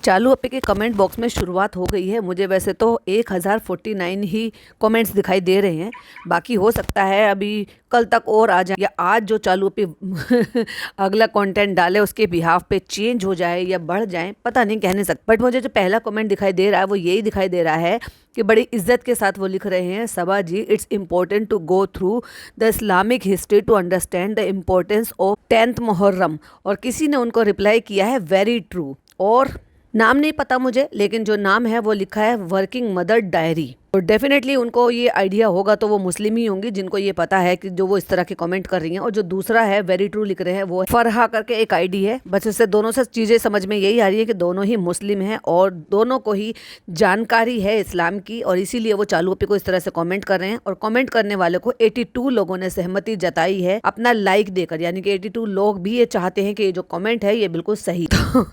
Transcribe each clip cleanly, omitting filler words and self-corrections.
चालू अपे के कमेंट बॉक्स में शुरुआत हो गई है। मुझे वैसे तो 1049 ही कमेंट्स दिखाई दे रहे हैं, बाकी हो सकता है अभी कल तक और आ जाए या आज जो चालू अपे अगला कंटेंट डाले उसके बिहाफ पे चेंज हो जाए या बढ़ जाए, पता नहीं, कह नहीं सकता। बट मुझे जो पहला कमेंट दिखाई दे रहा है वो यही दिखाई दे रहा है कि बड़ी इज्जत के साथ वो लिख रहे हैं, Saba ji, it's important to go through the Islamic history to understand the importance of 10th Muharram. और किसी ने उनको रिप्लाई किया है वेरी ट्रू, और नाम नहीं पता मुझे, लेकिन जो नाम है वो लिखा है वर्किंग मदर डायरी। तो डेफिनेटली उनको ये आइडिया होगा तो वो मुस्लिम ही होंगी जिनको ये पता है कि जो वो इस तरह के कमेंट कर रही हैं। और जो दूसरा है वेरी ट्रू लिख रहे हैं वो फरहा करके एक आईडी है। बस इससे दोनों से चीज़ें समझ में यही आ रही है कि दोनों ही मुस्लिम हैं और दोनों को ही जानकारी है इस्लाम की, और इसीलिए वो चालू पे को इस तरह से कमेंट कर रहे हैं। और कमेंट करने वाले को 82 लोगों ने सहमति जताई है अपना लाइक देकर, यानी कि 82 लोग भी ये चाहते हैं कि ये जो कमेंट है ये बिल्कुल सही। तो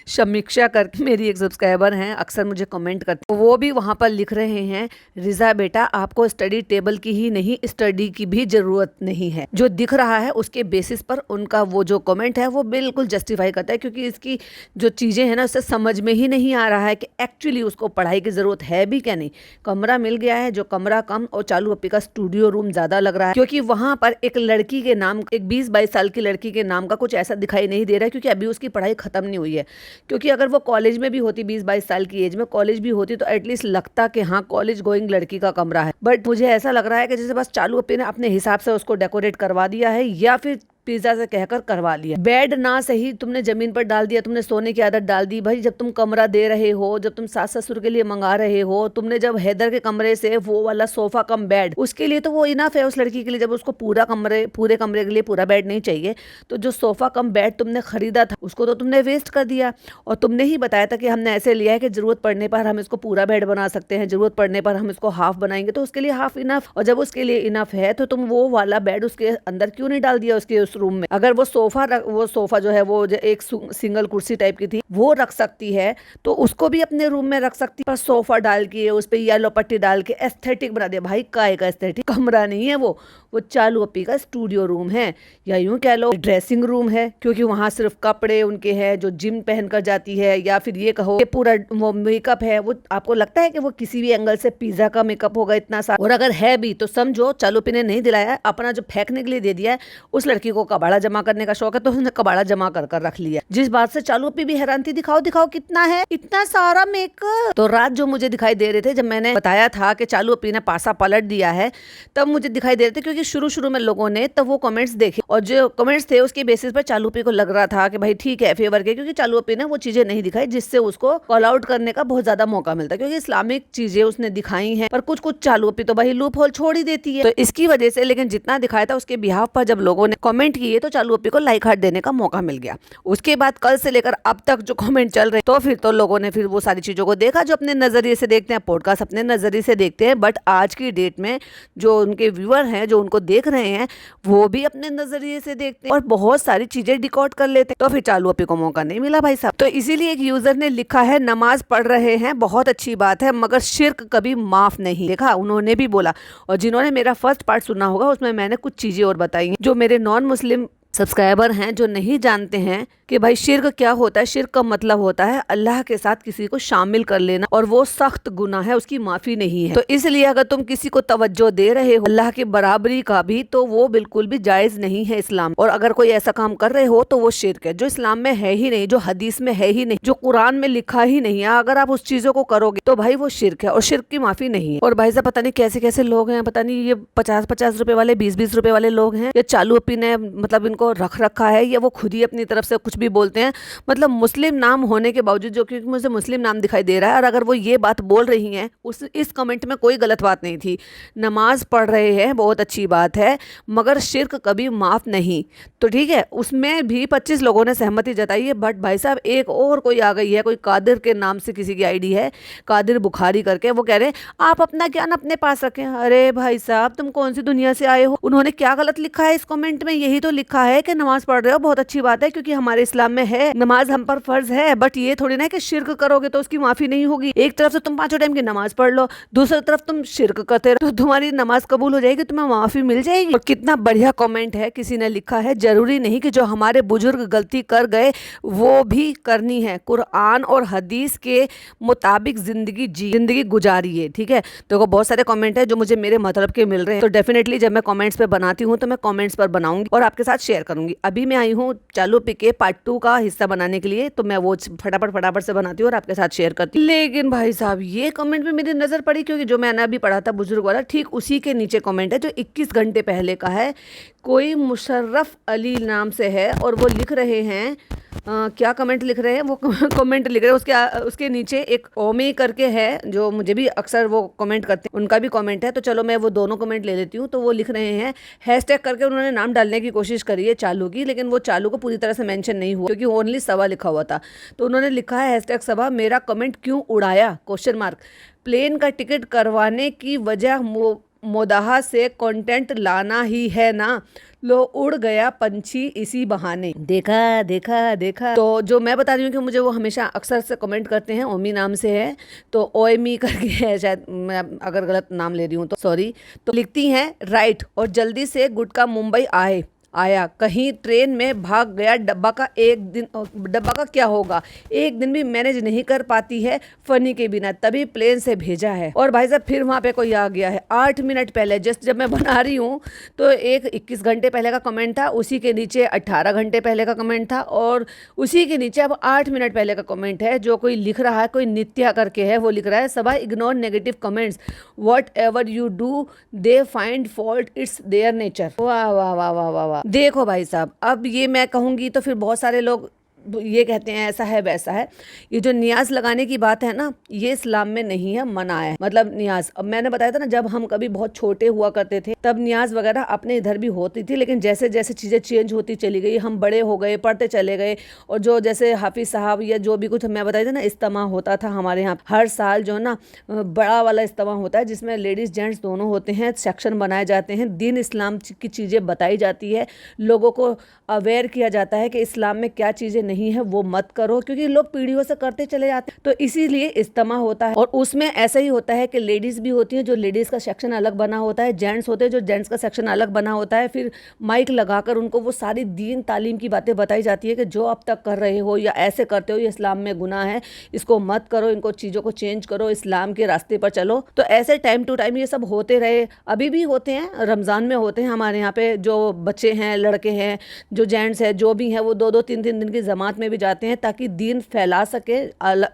समीक्षा करके मेरी एक सब्सक्राइबर हैं, अक्सर मुझे कमेंट करते, वो भी वहाँ पर लिख रहे हैं, रिजा बेटा आपको स्टडी टेबल की ही नहीं, स्टडी की भी जरूरत नहीं है। जो दिख रहा है उसके बेसिस पर उनका वो जो कमेंट है वो बिल्कुल जस्टिफाई करता है, क्योंकि इसकी जो चीज़ें हैं ना उससे समझ में ही नहीं आ रहा है कि एक्चुअली उसको पढ़ाई की ज़रूरत है भी क्या नहीं। कमरा मिल गया है, जो कमरा कम और चालू अपी का स्टूडियो रूम ज़्यादा लग रहा है, क्योंकि वहाँ पर एक लड़की के नाम, एक 20-22 साल की लड़की के नाम का कुछ ऐसा दिखाई नहीं दे रहा है, क्योंकि अभी उसकी पढ़ाई ख़त्म नहीं हुई है। क्योंकि अगर वो कॉलेज में भी होती, 20-22 साल की एज में कॉलेज भी होती, तो एटलीस्ट लगता कि हाँ कॉलेज गोइंग लड़की का कमरा है। बट मुझे ऐसा लग रहा है कि जैसे बस चालू अपने ने अपने हिसाब से उसको डेकोरेट करवा दिया है, या फिर पिज्जा से कहकर करवा लिया। बेड ना सही तुमने जमीन पर डाल दिया, तुमने सोने की आदत डाल दी। भाई जब तुम कमरा दे रहे हो, जब तुम सास ससुर के लिए मंगा रहे हो, तुमने जब हैदर के कमरे से वो वाला सोफा कम बेड, उसके लिए तो वो इनफ है उस लड़की के लिए। जब उसको पूरे कमरे के लिए पूरा बेड नहीं चाहिए, तो जो सोफा कम बेड तुमने खरीदा था उसको तो तुमने वेस्ट कर दिया। और तुमने ही बताया था कि हमने ऐसे लिया है कि जरूरत पड़ने पर हम इसको पूरा बेड बना सकते हैं, जरूरत पड़ने पर हम इसको हाफ बनाएंगे, तो उसके लिए हाफ इनफ। और जब उसके लिए इनफ है तो तुम वो वाला बेड उसके अंदर क्यों नहीं डाल दिया, उसके उस रूम में। अगर वो सोफा जो है वो एक सिंगल कुर्सी टाइप की थी वो रख सकती है, तो उसको भी अपने रूम में रख सकती है। पर सोफा डाल के उस पर येलो पट्टी डाल के एस्थेटिक बना दिया। भाई काय का एस्थेटिक, कमरा नहीं है वो चालू अपी का स्टूडियो रूम है, या यूं कह लो ड्रेसिंग रूम है, क्योंकि वहां सिर्फ कपड़े उनके हैं जो जिम पहन कर जाती है, या फिर ये कहो कि पूरा वो मेकअप है। वो आपको लगता है कि वो किसी भी एंगल से पिज्जा का मेकअप होगा इतना सारा? और अगर है भी तो समझो चालू अपी ने नहीं दिलाया, अपना जो फेंकने के लिए दे दिया है। उस लड़की को कबाड़ा जमा करने का शौक है तो उसने कबाड़ा जमा कर रख लिया, जिस बात से चालू अपी भी हैरान थी। दिखाओ कितना है, इतना सारा मेकअप। तो रात जो मुझे दिखाई दे रहे थे, जब मैंने बताया था कि चालू अपी ने पासा पलट दिया है, तब मुझे दिखाई दे रहे थे, क्योंकि शुरू में लोगों ने तब वो कमेंट्स देखे, और जो कमेंट्स थे उसके बेसिस पर चालू अपी को लग रहा था कि भाई ठीक है फेवर के, क्योंकि चालू अपी ने वो चीजें नहीं दिखाई जिससे उसको कॉल आउट करने का बहुत ज्यादा मौका मिलता है, क्योंकि इस्लामिक चीजें उसने दिखाई हैं। पर कुछ चालू अपी तो भाई लूप होल छोड़ ही देती है, तो इसकी वजह से। लेकिन जितना दिखाया था उसके बिहाफ पर जब लोगों ने कमेंट किए तो चालू अपी को लाइक हार्ट देने का मौका मिल गया। उसके बाद कल से लेकर अब तक जो कमेंट चल रहे, तो फिर तो लोगों ने फिर वो सारी चीजों को देखा जो अपने नजरिए से देखते हैं, पॉडकास्ट अपने नजरिए से देखते हैं। बट आज की डेट में जो उनके व्यूअर हैं, जो उनको देख रहे हैं, वो भी अपने नजरिए से देखते हैं और बहुत सारी चीजें डिकोड कर लेते हैं। तो फिर चालू अपी को मौका नहीं मिला भाई साहब। तो इसीलिए एक यूजर ने लिखा है, नमाज पढ़ रहे हैं बहुत अच्छी बात है, मगर शिर्क कभी माफ नहीं। देखा, उन्होंने भी बोला। और जिन्होंने मेरा फर्स्ट पार्ट सुना होगा उसमें मैंने कुछ चीजें और बताई हैं जो मेरे नॉन मुस्लिम सब्सक्राइबर हैं जो नहीं जानते हैं कि भाई शिर्क क्या होता है। शिर्क का मतलब होता है अल्लाह के साथ किसी को शामिल कर लेना, और वो सख्त गुनाह है, उसकी माफी नहीं है। तो इसलिए अगर तुम किसी को तवज्जो दे रहे हो अल्लाह की बराबरी का भी, तो वो बिल्कुल भी जायज नहीं है इस्लाम। और अगर कोई ऐसा काम कर रहे हो तो वो शिर्क है, जो इस्लाम में है ही नहीं, जो हदीस में है ही नहीं, जो कुरान में लिखा ही नहीं है। अगर आप उस चीजों को करोगे तो भाई वो शिर्क है, और शिर्क की माफी नहीं है। और भाई साहब पता नहीं कैसे कैसे लोग हैं, पता नहीं ये 50-50 रुपए वाले, 20-20 रुपए वाले लोग हैं, ये चालू अपी ने मतलब इनको रख रखा है, या वो खुद ही अपनी तरफ से कुछ भी बोलते हैं। मतलब मुस्लिम नाम होने के बावजूद, जो कि मुझे मुस्लिम नाम दिखाई दे रहा है, और अगर वो ये बात बोल रही हैं, इस कमेंट में कोई गलत बात नहीं थी। नमाज पढ़ रहे हैं बहुत अच्छी बात है, मगर शिर्क कभी माफ नहीं। तो ठीक है, उसमें भी 25 लोगों ने सहमति जताई है। बट भाई साहब एक और कोई आ गई है, कोई कादिर के नाम से किसी की आईडी है, कादिर बुखारी करके, वो कह रहे हैं आप अपना ज्ञान अपने पास रखें। अरे भाई साहब तुम कौन सी दुनिया से आए हो? उन्होंने क्या गलत लिखा है इस कमेंट में? यही तो लिखा है कि नमाज पढ़ रहे हो, बहुत अच्छी बात है, क्योंकि हमारे इस्लाम में है नमाज हम पर फर्ज है। बट ये थोड़ी ना कि शिर्क करोगे तो उसकी माफी नहीं होगी। एक तरफ से तुम 5 टाइम की नमाज पढ़ लो, दूसरी तरफ तुम शिर्क करते रहो, तो तुम्हारी नमाज कबूल हो जाएगी, तुम्हें माफी मिल जाएगी। और कितना बढ़िया कमेंट है, किसी ने लिखा है, जरूरी नहीं कि जो हमारे बुजुर्ग गलती कर गए वो भी करनी है, कुरान और हदीस के मुताबिक जिंदगी गुजारिए। ठीक है, तो बहुत सारे कमेंट है जो मुझे मेरे मतलब के मिल रहे हैं, तो डेफिनेटली जब मैं कमेंट्स पे बनाती हूँ तो मैं कमेंट्स पर बनाऊंगी और आपके साथ शेयर करूंगी। अभी मैं आई हूँ चालू पीके पार्ट 2 का हिस्सा बनाने के लिए, तो मैं वो फटाफट से बनाती हूँ और आपके साथ शेयर करती हूँ। लेकिन भाई साहब ये कमेंट में मेरी नजर पड़ी, क्योंकि जो मैंने अभी पढ़ा था बुजुर्ग वाला, ठीक उसी के नीचे कमेंट है जो 21 घंटे पहले का है। कोई मुशर्रफ अली नाम से है और वो लिख रहे हैं क्या कमेंट लिख रहे हैं, वो कमेंट लिख रहे हैं, उसके नीचे एक ओमी करके है, जो मुझे भी अक्सर वो कमेंट करते हैं, उनका भी कमेंट है। तो चलो मैं वो दोनों कमेंट ले लेती हूँ। तो वो लिख रहे हैं, हैशटैग करके उन्होंने नाम डालने की कोशिश करी है चालू की, लेकिन वो चालू को पूरी तरह से मेंशन नहीं हुआ, क्योंकि ओनली सभा लिखा हुआ था। तो उन्होंने लिखा है हैशटैग सभा, मेरा कमेंट क्यों उड़ाया, क्वेश्चन मार्क। प्लेन का टिकट करवाने की वजह मोदाहा से कंटेंट लाना ही है ना, लो उड़ गया पंछी इसी बहाने। देखा। तो जो मैं बता रही हूँ कि मुझे वो हमेशा अक्सर से कमेंट करते हैं, ओमी नाम से है, तो ओएमी करके है, शायद मैं अगर गलत नाम ले रही हूँ तो सॉरी। तो लिखती हैं, राइट, और जल्दी से गुटका मुंबई आया, कहीं ट्रेन में भाग गया, डब्बा का क्या होगा, एक दिन भी मैनेज नहीं कर पाती है फनी के बिना, तभी प्लेन से भेजा है। और भाई साहब फिर वहाँ पे कोई आ गया है 8 मिनट पहले, जस्ट जब मैं बना रही हूँ तो एक 21 घंटे पहले का कमेंट था, उसी के नीचे 18 घंटे पहले का कमेंट था, और उसी के नीचे अब 8 मिनट पहले का कमेंट है, जो कोई लिख रहा है, कोई नित्या करके है, वो लिख रहा है, Saba ignore negative comments, whatever you do they find fault, it's their nature. वाह वाह वाह वाह वाह वाह। देखो भाई साहब, अब ये मैं कहूँगी तो फिर बहुत सारे लोग ये कहते हैं ऐसा है वैसा है। ये जो नियाज लगाने की बात है ना, ये इस्लाम में नहीं है, मना है। मतलब नियाज, अब मैंने बताया था ना, जब हम कभी बहुत छोटे हुआ करते थे तब नियाज वगैरह अपने इधर भी होती थी, लेकिन जैसे जैसे चीज़ें चेंज होती चली गई, हम बड़े हो गए, पढ़ते चले गए, और जो जैसे हाफिज साहब या जो भी कुछ मैं बताई थी ना, इज्तिमा होता था हमारे यहाँ हर साल, जो ना बड़ा वाला इज्तिमा होता है जिसमें लेडीज़ जेंट्स दोनों होते हैं, सेक्शन बनाए जाते हैं, दीन इस्लाम की चीज़ें बताई जाती है, लोगों को अवेयर किया जाता है कि इस्लाम में क्या चीज़ें नहीं है वो मत करो, क्योंकि लोग पीढ़ियों से करते चले जाते हैं, तो इसीलिए इज्तिमा होता है। और उसमें ऐसा ही होता है कि लेडीज़ भी होती हैं, जो लेडीज़ का सेक्शन अलग बना होता है, जेंट्स होते हैं जो जेंट्स का सेक्शन अलग बना होता है, फिर माइक लगाकर उनको वो सारी दीन तालीम की बातें बताई जाती है कि जो अब तक कर रहे हो या ऐसे करते हो ये इस्लाम में गुनाह है, इसको मत करो, इनको चीज़ों को चेंज करो, इस्लाम के रास्ते पर चलो। तो ऐसे टाइम टू टाइम ये सब होते रहे, अभी भी होते हैं, रमज़ान में होते हैं हमारे यहाँ पे, जो बच्चे हैं, लड़के हैं, जो जेंट्स है, जो भी हैं, वो 2-2 3-3 दिन की जमात में भी जाते हैं ताकि दीन फैला सके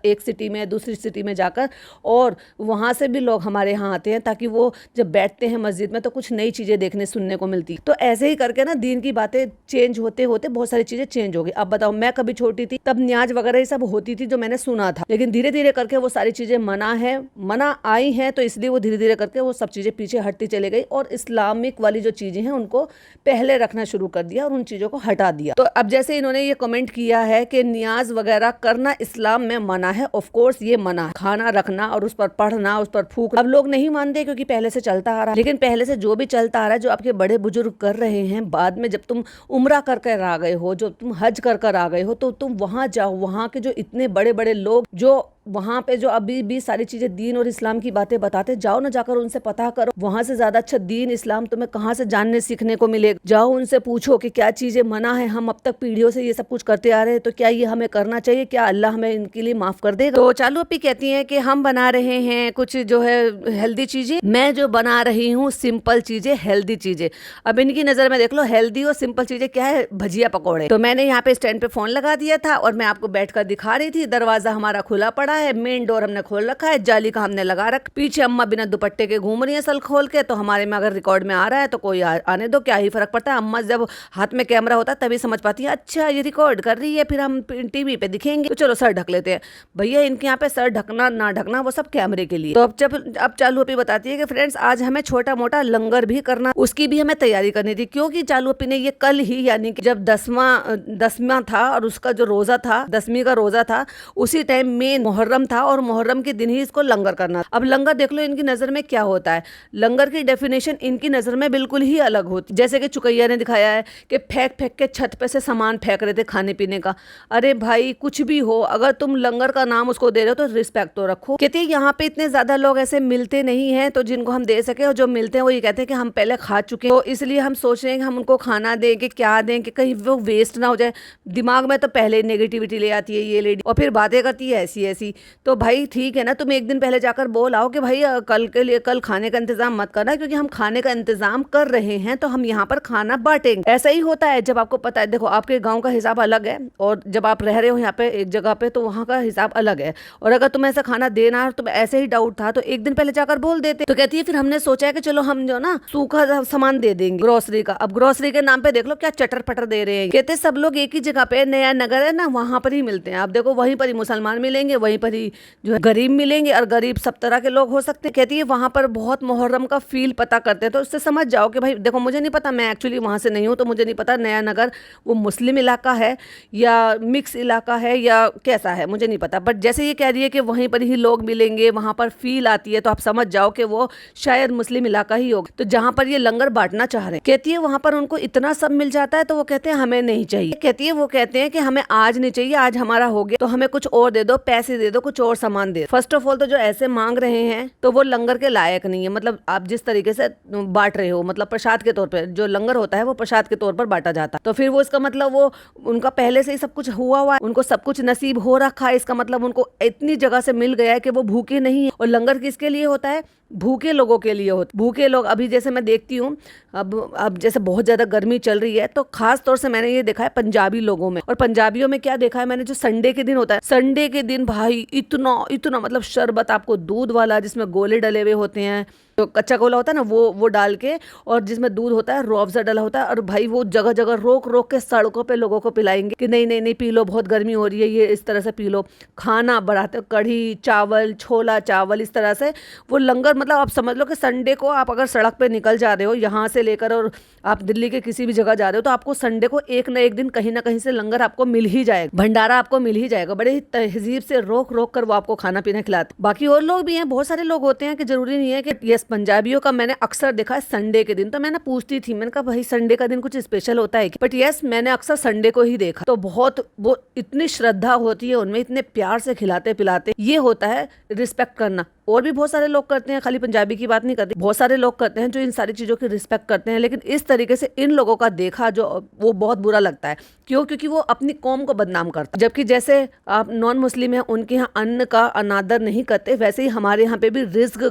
एक सिटी में दूसरी सिटी में जाकर, और वहाँ से भी लोग हमारे यहाँ आते हैं ताकि वो जब बैठते हैं मस्जिद में तो कुछ नई चीज़ें देखने सुनने को मिलती। तो ऐसे ही करके ना दीन की बातें चेंज होते होते बहुत सारी चीज़ें चेंज हो गई। अब बताओ, मैं कभी छोटी थी तब न्याज वगैरह ये सब होती थी जो मैंने सुना था, लेकिन धीरे धीरे करके वो सारी चीज़ें मना आई हैं, तो इसलिए वो धीरे धीरे करके वो सब चीज़ें पीछे हटती चली गई, और इस्लामिक वाली जो चीज़ें हैं उनको पहले रखना शुरू कर दिया और उन चीज़ों को हटा दिया। तो अब जैसे इन्होंने ये कमेंट किया है कि नियाज वगैरह करना इस्लाम में मना है, ऑफ कोर्स ये मना है, खाना रखना और उस पर पढ़ना, उस पर फूक, अब लोग नहीं मानते क्योंकि पहले से चलता आ रहा है। लेकिन पहले से जो भी चलता आ रहा है, जो आपके बड़े बुजुर्ग कर रहे हैं, बाद में जब तुम उम्रा कर कर आ गए हो, जो तुम हज कर कर आ गए हो, तो तुम वहां जाओ, वहां के जो इतने बड़े बड़े लोग जो वहाँ पे जो अभी भी सारी चीज़ें दीन और इस्लाम की बातें बताते, जाओ ना, जाकर उनसे पता करो, वहाँ से ज़्यादा अच्छा दीन इस्लाम तुम्हें कहाँ से जानने सीखने को मिलेगा। जाओ उनसे पूछो कि क्या चीज़ें मना है, हम अब तक पीढ़ियों से ये सब कुछ करते आ रहे हैं, तो क्या ये हमें करना चाहिए, क्या अल्लाह हमें इनके लिए माफ़ कर देगा। तो चालू अपी कहती हैं कि हम बना रहे हैं कुछ जो है हेल्दी चीज़ें, मैं जो बना रही हूँ सिंपल चीज़ें, हेल्दी चीज़ें। अब इनकी नज़र में देख लो, हेल्दी और सिंपल चीज़ें क्या है, भजिया पकौड़े। तो मैंने यहाँ पे स्टैंड पे फ़ोन लगा दिया था और मैं आपको बैठ कर दिखा रही थी, दरवाज़ा हमारा खुला पड़ा है, मेन डोर हमने खोल रखा है, जाली का हमने लगा रखा, पीछे अम्मा बिना दुपट्टे के घूम रही है सल खोल के, तो हमारे में अगर रिकॉर्ड में आ रहा है तो कोई आने दो, क्या ही फर्क पड़ता है। अम्मा जब हाथ में कैमरा होता है तभी समझ पाती है, अच्छा ये रिकॉर्ड कर रही है, फिर हम टीवी पे दिखेंगे, तो चलो सर ढक लेते हैं। भैया इनके यहाँ पे सर ढकना ना ढकना वो सब कैमरे के लिए। तो अब चालू अपी बताती है कि फ्रेंड्स आज हमें छोटा मोटा लंगर भी करना, उसकी भी हमें तैयारी करनी थी, क्योंकि चालू अपी ने ये कल ही, यानी कि जब 10वां था और उसका जो रोजा था, 10वीं का रोजा था, उसी टाइम मेन मुहर्रम था और मुहर्रम के दिन ही इसको लंगर करना। अब लंगर देख लो इनकी नज़र में क्या होता है, लंगर की डेफिनेशन इनकी नज़र में बिल्कुल ही अलग होती। जैसे कि चुकैया ने दिखाया है कि फेंक फेंक के छत पे से सामान फेंक रहे थे खाने पीने का। अरे भाई कुछ भी हो, अगर तुम लंगर का नाम उसको दे रहे हो तो रिस्पेक्ट तो रखो। कहती है यहाँ पे इतने ज़्यादा लोग ऐसे मिलते नहीं हैं तो जिनको हम दे सके, और जो मिलते हैं वो ये कहते हैं कि हम पहले खा चुके हैं, तो इसलिए हम सोच रहे हैं कि हम उनको खाना दें कि क्या दें कि कहीं वो वेस्ट ना हो जाए। दिमाग में तो पहले नेगेटिविटी ले आती है ये लेडी, और फिर बातें करती है ऐसी ऐसी। तो भाई ठीक है ना, तुम एक दिन पहले जाकर बोल आओ कि भाई कल के लिए कल खाने का इंतजाम मत करना, क्योंकि हम खाने का इंतजाम कर रहे हैं तो हम यहाँ पर खाना बांटेंगे। ऐसा ही होता है जब आपको पता है, देखो आपके गाँव का हिसाब अलग है और जब आप रह रहे हो यहाँ पे एक जगह पे तो वहाँ का हिसाब अलग है। और अगर तुम्हें ऐसा खाना देना तुम ऐसे ही डाउट था तो एक दिन पहले जाकर बोल देते। तो कहती है फिर हमने सोचा है कि चलो हम जो ना सूखा सामान दे देंगे ग्रोसरी का। अब ग्रोसरी के नाम पे देख लो क्या चटर पटर दे रहे हैं। कहते सब लोग एक ही जगह पे, नया नगर है ना, वहां पर ही मिलते हैं। आप देखो वहीं पर ही मुसलमान मिलेंगे, वहीं पर ही जो है गरीब मिलेंगे, और गरीब सब तरह के लोग हो सकते हैं। कहती है वहां पर बहुत मुहर्रम का फील पता करते हैं, तो उससे समझ जाओ कि भाई देखो मुझे नहीं पता, मैं एक्चुअली वहां से नहीं हूँ तो मुझे नहीं पता नया नगर वो मुस्लिम इलाका है या मिक्स इलाका है या कैसा है, मुझे नहीं पता। बट जैसे ये कह रही है कि वहीं पर ही लोग मिलेंगे, वहां पर फील आती है, तो आप समझ जाओ कि वो शायद मुस्लिम इलाका ही होगा। तो जहां पर ये लंगर बांटना चाह रहे हैं, कहती है वहां पर उनको इतना सब मिल जाता है तो वो कहते हैं हमें नहीं चाहिए। कहती है वो कहते हैं कि हमें आज नहीं चाहिए, आज हमारा हो गया तो हमें कुछ और दे दो, पैसे दे दो, कुछ और सामान दे। फर्स्ट ऑफ ऑल तो जो ऐसे मांग रहे हैं तो वो लंगर के लायक नहीं है। मतलब आप जिस तरीके से बांट रहे हो, मतलब प्रसाद के तौर पर, जो लंगर होता है वो प्रसाद के तौर पर बांटा जाता है, तो फिर वो इसका मतलब वो उनका पहले से ही सब कुछ हुआ है, उनको सब कुछ नसीब हो रखा है। इसका मतलब उनको इतनी जगह से मिल गया है कि वो भूखे नहीं है। और लंगर किसके लिए होता है? भूखे लोगों के लिए होता। भूखे लोग, अभी जैसे मैं देखती हूँ अब जैसे बहुत ज़्यादा गर्मी चल रही है तो खास तौर से मैंने ये देखा है पंजाबी लोगों में। और पंजाबियों में क्या देखा है मैंने, जो संडे के दिन होता है, संडे के दिन भाई इतना इतना मतलब शरबत आपको दूध वाला जिसमें गोले डले हुए होते हैं, तो कच्चा गोला होता है ना वो डाल के, और जिसमें दूध होता है, रूह अफ़ज़ा डला होता है, और भाई वो जगह जगह रोक रोक के सड़कों पे लोगों को पिलाएंगे कि नहीं नहीं नहीं पी लो, बहुत गर्मी हो रही है, ये इस तरह से पी लो। खाना बढ़ाते, कढ़ी चावल, छोला चावल, इस तरह से वो लंगर। मतलब आप समझ लो कि संडे को आप अगर सड़क पे निकल जा रहे हो यहाँ से लेकर, और आप दिल्ली के किसी भी जगह जा रहे हो, तो आपको संडे को एक ना एक दिन कहीं ना कहीं से लंगर आपको मिल ही जाएगा, भंडारा आपको मिल ही जाएगा। बड़े ही तहजीब से रोक रोक कर वो आपको खाना पीना खिलाते। बाकी और लोग भी हैं, बहुत सारे लोग होते हैं कि जरूरी नहीं है कि यस। पंजाबियों का मैंने अक्सर देखा है संडे के दिन, तो मैंने पूछती थी, मैंने कहा भाई संडे का दिन कुछ स्पेशल होता है? बट यस, मैंने अक्सर संडे को ही देखा। तो बहुत वो इतनी श्रद्धा होती है उनमें, इतने प्यार से खिलाते पिलाते। ये होता है रिस्पेक्ट करना। और भी बहुत सारे लोग करते हैं, खाली पंजाबी की बात नहीं करती, बहुत सारे लोग करते हैं जो इन सारी चीज़ों की रिस्पेक्ट करते हैं। लेकिन इस तरीके से इन लोगों का देखा जो वो बहुत बुरा लगता है। क्यों? क्योंकि वो अपनी कौम को बदनाम करता है। जबकि जैसे आप नॉन मुस्लिम हैं, उनके यहाँ अन्न का अनादर नहीं करते, वैसे ही हमारे यहाँ पे भी रिज्क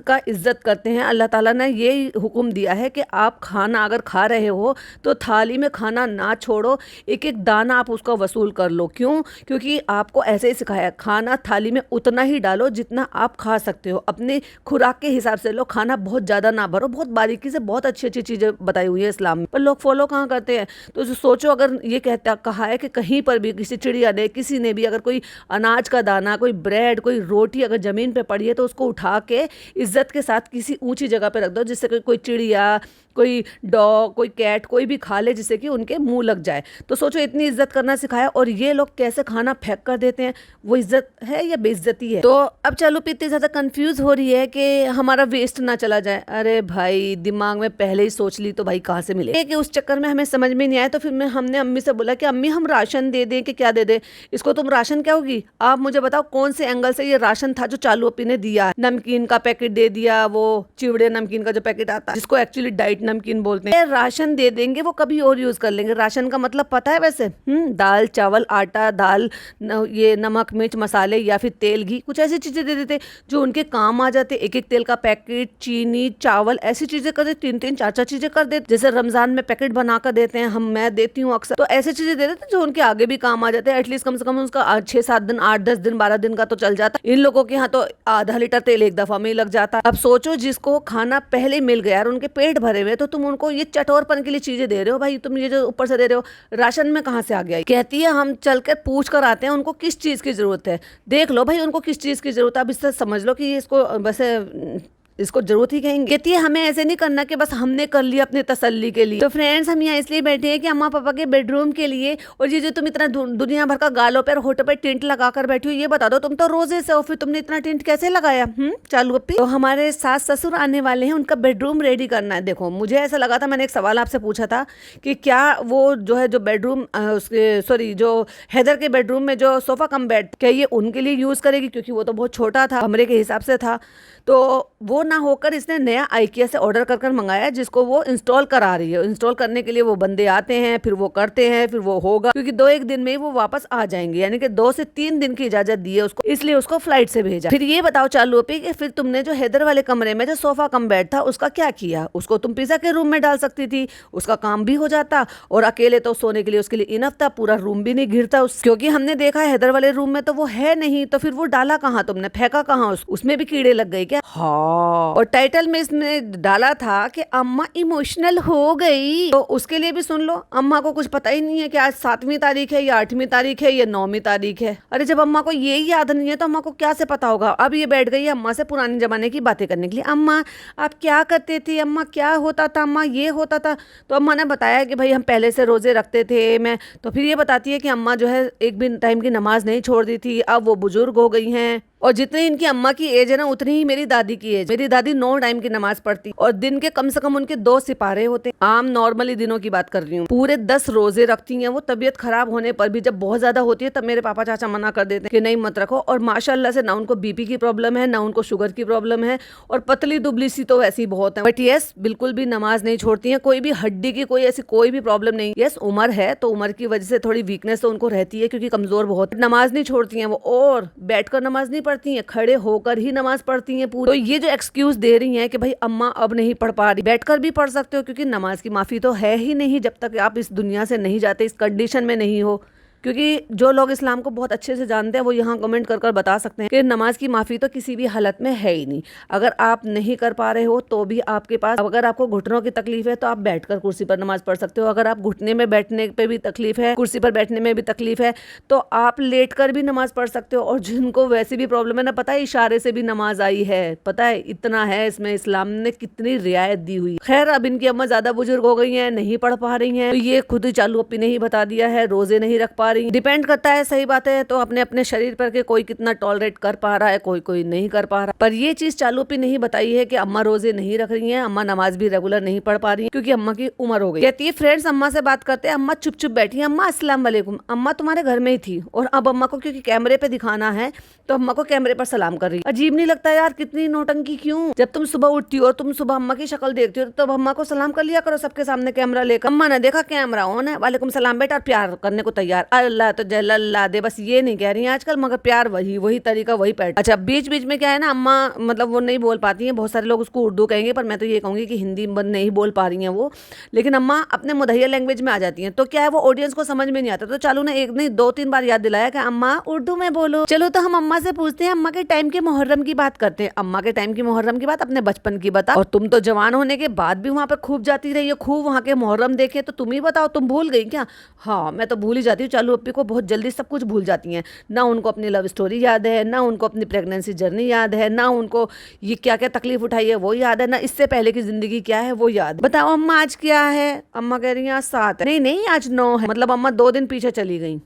का इज्जत करते हैं। अल्लाह ताला ने ये हुक्म दिया है कि आप खाना अगर खा रहे हो तो थाली में खाना ना छोड़ो, एक एक दाना आप उसका वसूल कर लो। क्यों? क्योंकि आपको ऐसे ही सिखाया, खाना थाली में उतना ही डालो जितना आप खा सकते हो, अपने खुराक के हिसाब से लो, खाना बहुत ज्यादा ना भरो। बहुत बारीकी से बहुत अच्छी अच्छी चीजें बताई हुई है इस्लाम में, पर लोग फॉलो कहाँ करते हैं। तो सोचो, अगर ये कहा है कि कहीं पर भी किसी चिड़िया ने, किसी ने भी अगर कोई अनाज का दाना, कोई ब्रेड, कोई रोटी अगर जमीन पे पड़ी है तो उसको उठा के इज्जत के साथ किसी ऊंची जगह पे रख दो, जिससे कोई चिड़िया, कोई डॉग, कोई कैट, कोई भी खा ले, जिससे कि उनके मुंह लग जाए। तो सोचो इतनी इज्जत करना सिखाया, और ये लोग कैसे खाना फेंक कर देते हैं। वो इज्जत है या बेइज्जती है? तो अब चालू इतनी ज्यादा कंफ्यूज हो रही है कि हमारा वेस्ट ना चला जाए। अरे भाई दिमाग में पहले ही सोच ली तो भाई कहाँ से मिले, कि उस चक्कर में हमें समझ में नहीं आया। तो फिर हमने अम्मी से बोला कि अम्मी हम राशन दे दें कि क्या दे दें इसको? तुम राशन क्या होगी, आप मुझे बताओ कौन से एंगल से ये राशन था जो चालू अपी ने दिया? नमकीन का पैकेट दे दिया, वो चिवड़े नमकीन का जो पैकेट आता है जिसको एक्चुअली डाइट नमकीन बोलते हैं। राशन दे देंगे, वो कभी और यूज कर लेंगे। राशन का मतलब पता है वैसे? दाल चावल आटा, दाल ये नमक मिर्च मसाले, या फिर तेल घी, कुछ ऐसी चीजें दे देते जो उनके काम आ जाते। एक एक तेल का पैकेट, चीनी, चावल, ऐसी चीजें कर देते, 3-3 4-4 चीजें कर देते। जैसे रमजान में पैकेट बनाकर देते हैं, मैं देती हूँ अक्सर, तो ऐसी चीजें दे देते जो उनके आगे भी काम आ जाते हैं। एटलीस्ट कम से कम उसका 6-7 दिन, 8-10 दिन, 12 दिन का तो चल जाता है। इन लोगों के यहाँ तो आधा लीटर तेल एक दफा में ही लग जाता है। अब सोचो जिसको खाना पहले मिल गया और उनके पेट भरे हुए, तो तुम उनको ये चटोरपन के लिए चीजें दे रहे हो। भाई तुम ये जो ऊपर से दे रहे हो, राशन में कहाँ से आ गया? कहती है हम चलकर पूछ कर आते हैं उनको किस चीज की जरूरत है। देख लो भाई उनको किस चीज की जरूरत है। अब इससे समझ लो कि ये इसको वैसे इसको जरूरत ही कहेंगे। कहती है हमें ऐसे नहीं करना कि बस हमने कर लिया अपने तसल्ली के लिए। तो फ्रेंड्स हम यहाँ इसलिए बैठे हैं कि अम्मा पापा के बेडरूम के लिए, और ये जो तुम इतना दुनिया भर का गालों पर होठों पर टिंट लगा कर बैठी हो, ये बता दो तुम तो रोजे से हो, फिर तुमने इतना टिंट कैसे लगाया? चालू अपी। तो हमारे सास ससुर आने वाले हैं, उनका बेडरूम रेडी करना है। देखो मुझे ऐसा लगा था, मैंने एक सवाल आपसे पूछा था कि क्या वो जो है जो बेडरूम उसके सॉरी जो हैदर के बेडरूम में जो सोफा कम बेड, क्या ये उनके लिए यूज करेगी? क्योंकि वो तो बहुत छोटा था, कमरे के हिसाब से था। तो वो ना होकर इसने नया आइकिया से ऑर्डर कर मंगाया, जिसको वो इंस्टॉल करा रही है। इंस्टॉल करने के लिए वो बंदे आते हैं, फिर वो करते हैं, फिर वो होगा, क्योंकि 2-1 दिन में ही वो वापस आ जाएंगे, यानी कि 2 से 3 दिन की इजाजत दी है उसको, इसलिए उसको फ्लाइट से भेजा। फिर ये बताओ चालू पे कि फिर तुमने जो हैदर वाले कमरे में जो सोफा कम बेड था उसका क्या किया? उसको तुम पिज़्ज़ा के रूम में डाल सकती थी, उसका काम भी हो जाता, और अकेले तो सोने के लिए उसके लिए इनफ था, पूरा रूम भी नहीं घिरता क्योंकि हमने देखा है हैदर वाले रूम में तो वो है नहीं, तो फिर वो डाला कहाँ तुमने, फेंका कहाँ? उसमें भी कीड़े लग गए क्या? हाँ। और टाइटल में इसने डाला था कि अम्मा इमोशनल हो गई, तो उसके लिए भी सुन लो, अम्मा को कुछ पता ही नहीं है कि आज 7वीं तारीख है या 8वीं तारीख है या 9वीं तारीख है। अरे जब अम्मा को ये याद नहीं है तो अम्मा को क्या से पता होगा? अब ये बैठ गई अम्मा से पुराने जमाने की बातें करने के लिए। अम्मा आप क्या करते थे? अम्मा क्या होता था? अम्मा ये होता था। तो अम्मा ने बताया कि भाई हम पहले से रोजे रखते थे मैं। तो फिर ये बताती है कि अम्मा जो है एक भी टाइम की नमाज नहीं छोड़ दी थी, अब वो बुजुर्ग हो गई हैं, और जितनी इनकी अम्मा की एज है ना उतनी ही मेरी दादी की एज। मेरी दादी 9 टाइम की नमाज पढ़ती, और दिन के कम से कम उनके 2 सिपारे होते। आम नॉर्मली दिनों की बात कर रही हूँ। पूरे 10 रोजे रखती हैं वो। तबीयत खराब होने पर भी जब बहुत ज्यादा होती है तब मेरे पापा चाचा मना कर देते हैं कि नहीं मत रखो। और माशाल्लाह से ना उनको बीपी की प्रॉब्लम है, ना उनको शुगर की प्रॉब्लम है, और पतली दुबली सी तो वैसी बहुत है, बट यस बिल्कुल भी नमाज नहीं छोड़ती है। कोई भी हड्डी की कोई ऐसी कोई भी प्रॉब्लम नहीं। यस उम्र है तो उम्र की वजह से थोड़ी वीकनेस तो उनको रहती है, क्योंकि कमजोर बहुत। नमाज नहीं छोड़ती है वो, और बैठकर नमाज नहीं पढ़ती है, खड़े होकर ही नमाज पढ़ती हैं पूरी। तो ये जो एक्सक्यूज दे रही हैं कि भाई अम्मा अब नहीं पढ़ पा रही, बैठकर भी पढ़ सकते हो, क्योंकि नमाज की माफी तो है ही नहीं जब तक आप इस दुनिया से नहीं जाते, इस कंडीशन में नहीं हो। क्योंकि जो लोग इस्लाम को बहुत अच्छे से जानते हैं वो यहाँ कमेंट कर बता सकते हैं कि नमाज की माफ़ी तो किसी भी हालत में है ही नहीं। अगर आप नहीं कर पा रहे हो तो भी आपके पास, अगर आपको घुटनों की तकलीफ है तो आप बैठकर कुर्सी पर नमाज पढ़ सकते हो। अगर आप घुटने में बैठने पे भी तकलीफ है, कुर्सी पर बैठने में भी तकलीफ है, तो आप लेट कर भी नमाज पढ़ सकते हो। और जिनको वैसे भी प्रॉब्लम है ना, पता है इशारे से भी नमाज आई है, पता है इतना है इसमें, इस्लाम ने कितनी रियायत दी हुई। खैर अब इनकी अम्मा ज्यादा बुजुर्ग हो गई है, नहीं पढ़ पा रही है, तो ये खुद ही चालू अपनी ने ही बता दिया है, रोजे नहीं रख पा रही। डिपेंड करता है, सही बात है, तो अपने अपने शरीर पर के कोई कितना टॉलरेट कर पा रहा है, कोई कोई नहीं कर पा रहा। पर ये चीज चालू पे नहीं बताई है कि अम्मा रोजे नहीं रख रही हैं, अम्मा नमाज भी रेगुलर नहीं पढ़ पा रही है, क्योंकि अम्मा की उम्र हो गई। कहती है फ्रेंड्स अम्मा से बात करते हैं, अम्मा चुप चुप बैठी है। अम्मा अस्सलाम वालेकुम। अम्मा तुम्हारे घर में ही थी, और अब अम्मा को क्योंकि कैमरे पे दिखाना है तो अम्मा को कैमरे पर सलाम कर रही। अजीब नहीं लगता यार, कितनी नौटंकी क्यों? जब तुम सुबह उठती हो, तुम सुबह अम्मा की शक्ल देखती हो, तो अम्मा को सलाम कर लिया करो सबके सामने कैमरा लेकर। अम्मा ने देखा कैमरा ऑन है, वालेकुम सलाम बेटा, और प्यार करने को तैयार, अल्लाह तो जल्ला दे, बस ये नहीं कह रही है आजकल, मगर प्यार वही तरीका, वही पैटर्न। अच्छा बीच बीच में क्या है ना, अम्मा मतलब वो नहीं बोल पाती हैं, बहुत सारे लोग उसको उर्दू कहेंगे, पर मैं तो ये कहूंगी कि हिंदी नहीं बोल पा रही हैं वो, लेकिन अम्मा अपने मुदैया लैंग्वेज में आ जाती हैं। तो क्या है, वो ऑडियंस को समझ में नहीं आता, तो चालू ने एक नहीं 2-3 बार याद दिलाया कि अम्मा उर्दू में बोलो। चलो तो हम अम्मा से पूछते हैं, अम्मा के टाइम के मुहर्रम की बात करते हैं। अम्मा के टाइम की मुहर्रम की बात, अपने बचपन की बता। और तुम तो जवान होने के बाद भी वहां पर खूब जाती रही हो, खूब वहां के मुहर्रम देखे, तो तुम ही बताओ, तुम भूल गई क्या? हाँ मैं तो भूल ही जाती हूँ, चालू अप्पी को बहुत जल्दी सब कुछ भूल जाती हैं। ना उनको अपनी लव स्टोरी याद है, ना उनको अपनी प्रेगनेंसी जर्नी याद है, ना उनको ये क्या क्या तकलीफ उठाई है वो याद है, ना इससे पहले की जिंदगी क्या है वो याद। बताओ अम्मा आज क्या है? अम्मा कह रही है आज 7 है। नहीं आज 9 है, मतलब अम्मा 2 दिन पीछे चली गई।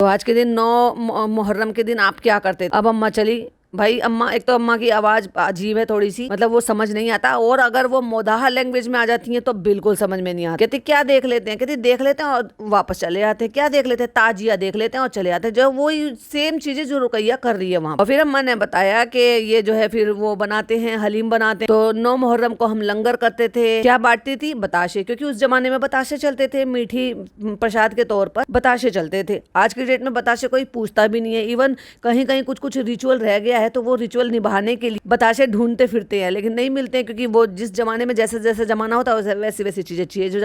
तो आज के दिन 9 मुहर्रम के दिन आप क्या करते? अब अम्मा चली। भाई अम्मा, एक तो अम्मा की आवाज अजीब है थोड़ी सी, मतलब वो समझ नहीं आता, और अगर वो मोदाहा लैंग्वेज में आ जाती हैं तो बिल्कुल समझ में नहीं आता। कहती क्या देख लेते हैं, कहती देख लेते हैं और वापस चले आते हैं। क्या देख लेते हैं? ताजिया देख लेते हैं और चले आते हैं, जो वो सेम चीजें जो रुकैया कर रही है वहां। और फिर अम्मा ने बताया कि ये जो है फिर वो बनाते हैं, हलीम बनाते हैं। तो 9 मुहर्रम को हम लंगर करते थे। क्या बांटती थी? बताशे, क्योंकि उस जमाने में बताशे चलते थे, मीठी प्रसाद के तौर पर बताशे चलते थे। आज की डेट में बताशे कोई पूछता भी नहीं है, इवन कहीं कहीं कुछ रिचुअल रह गया है तो वो रिचुअल निभाने के लिए बताशे ढूंढते फिरते हैं, लेकिन नहीं मिलते हैं, क्योंकि वो जिस जमाने में जैसे जैसे जमाना होता है वैसी वैसी चीजें चेंज हो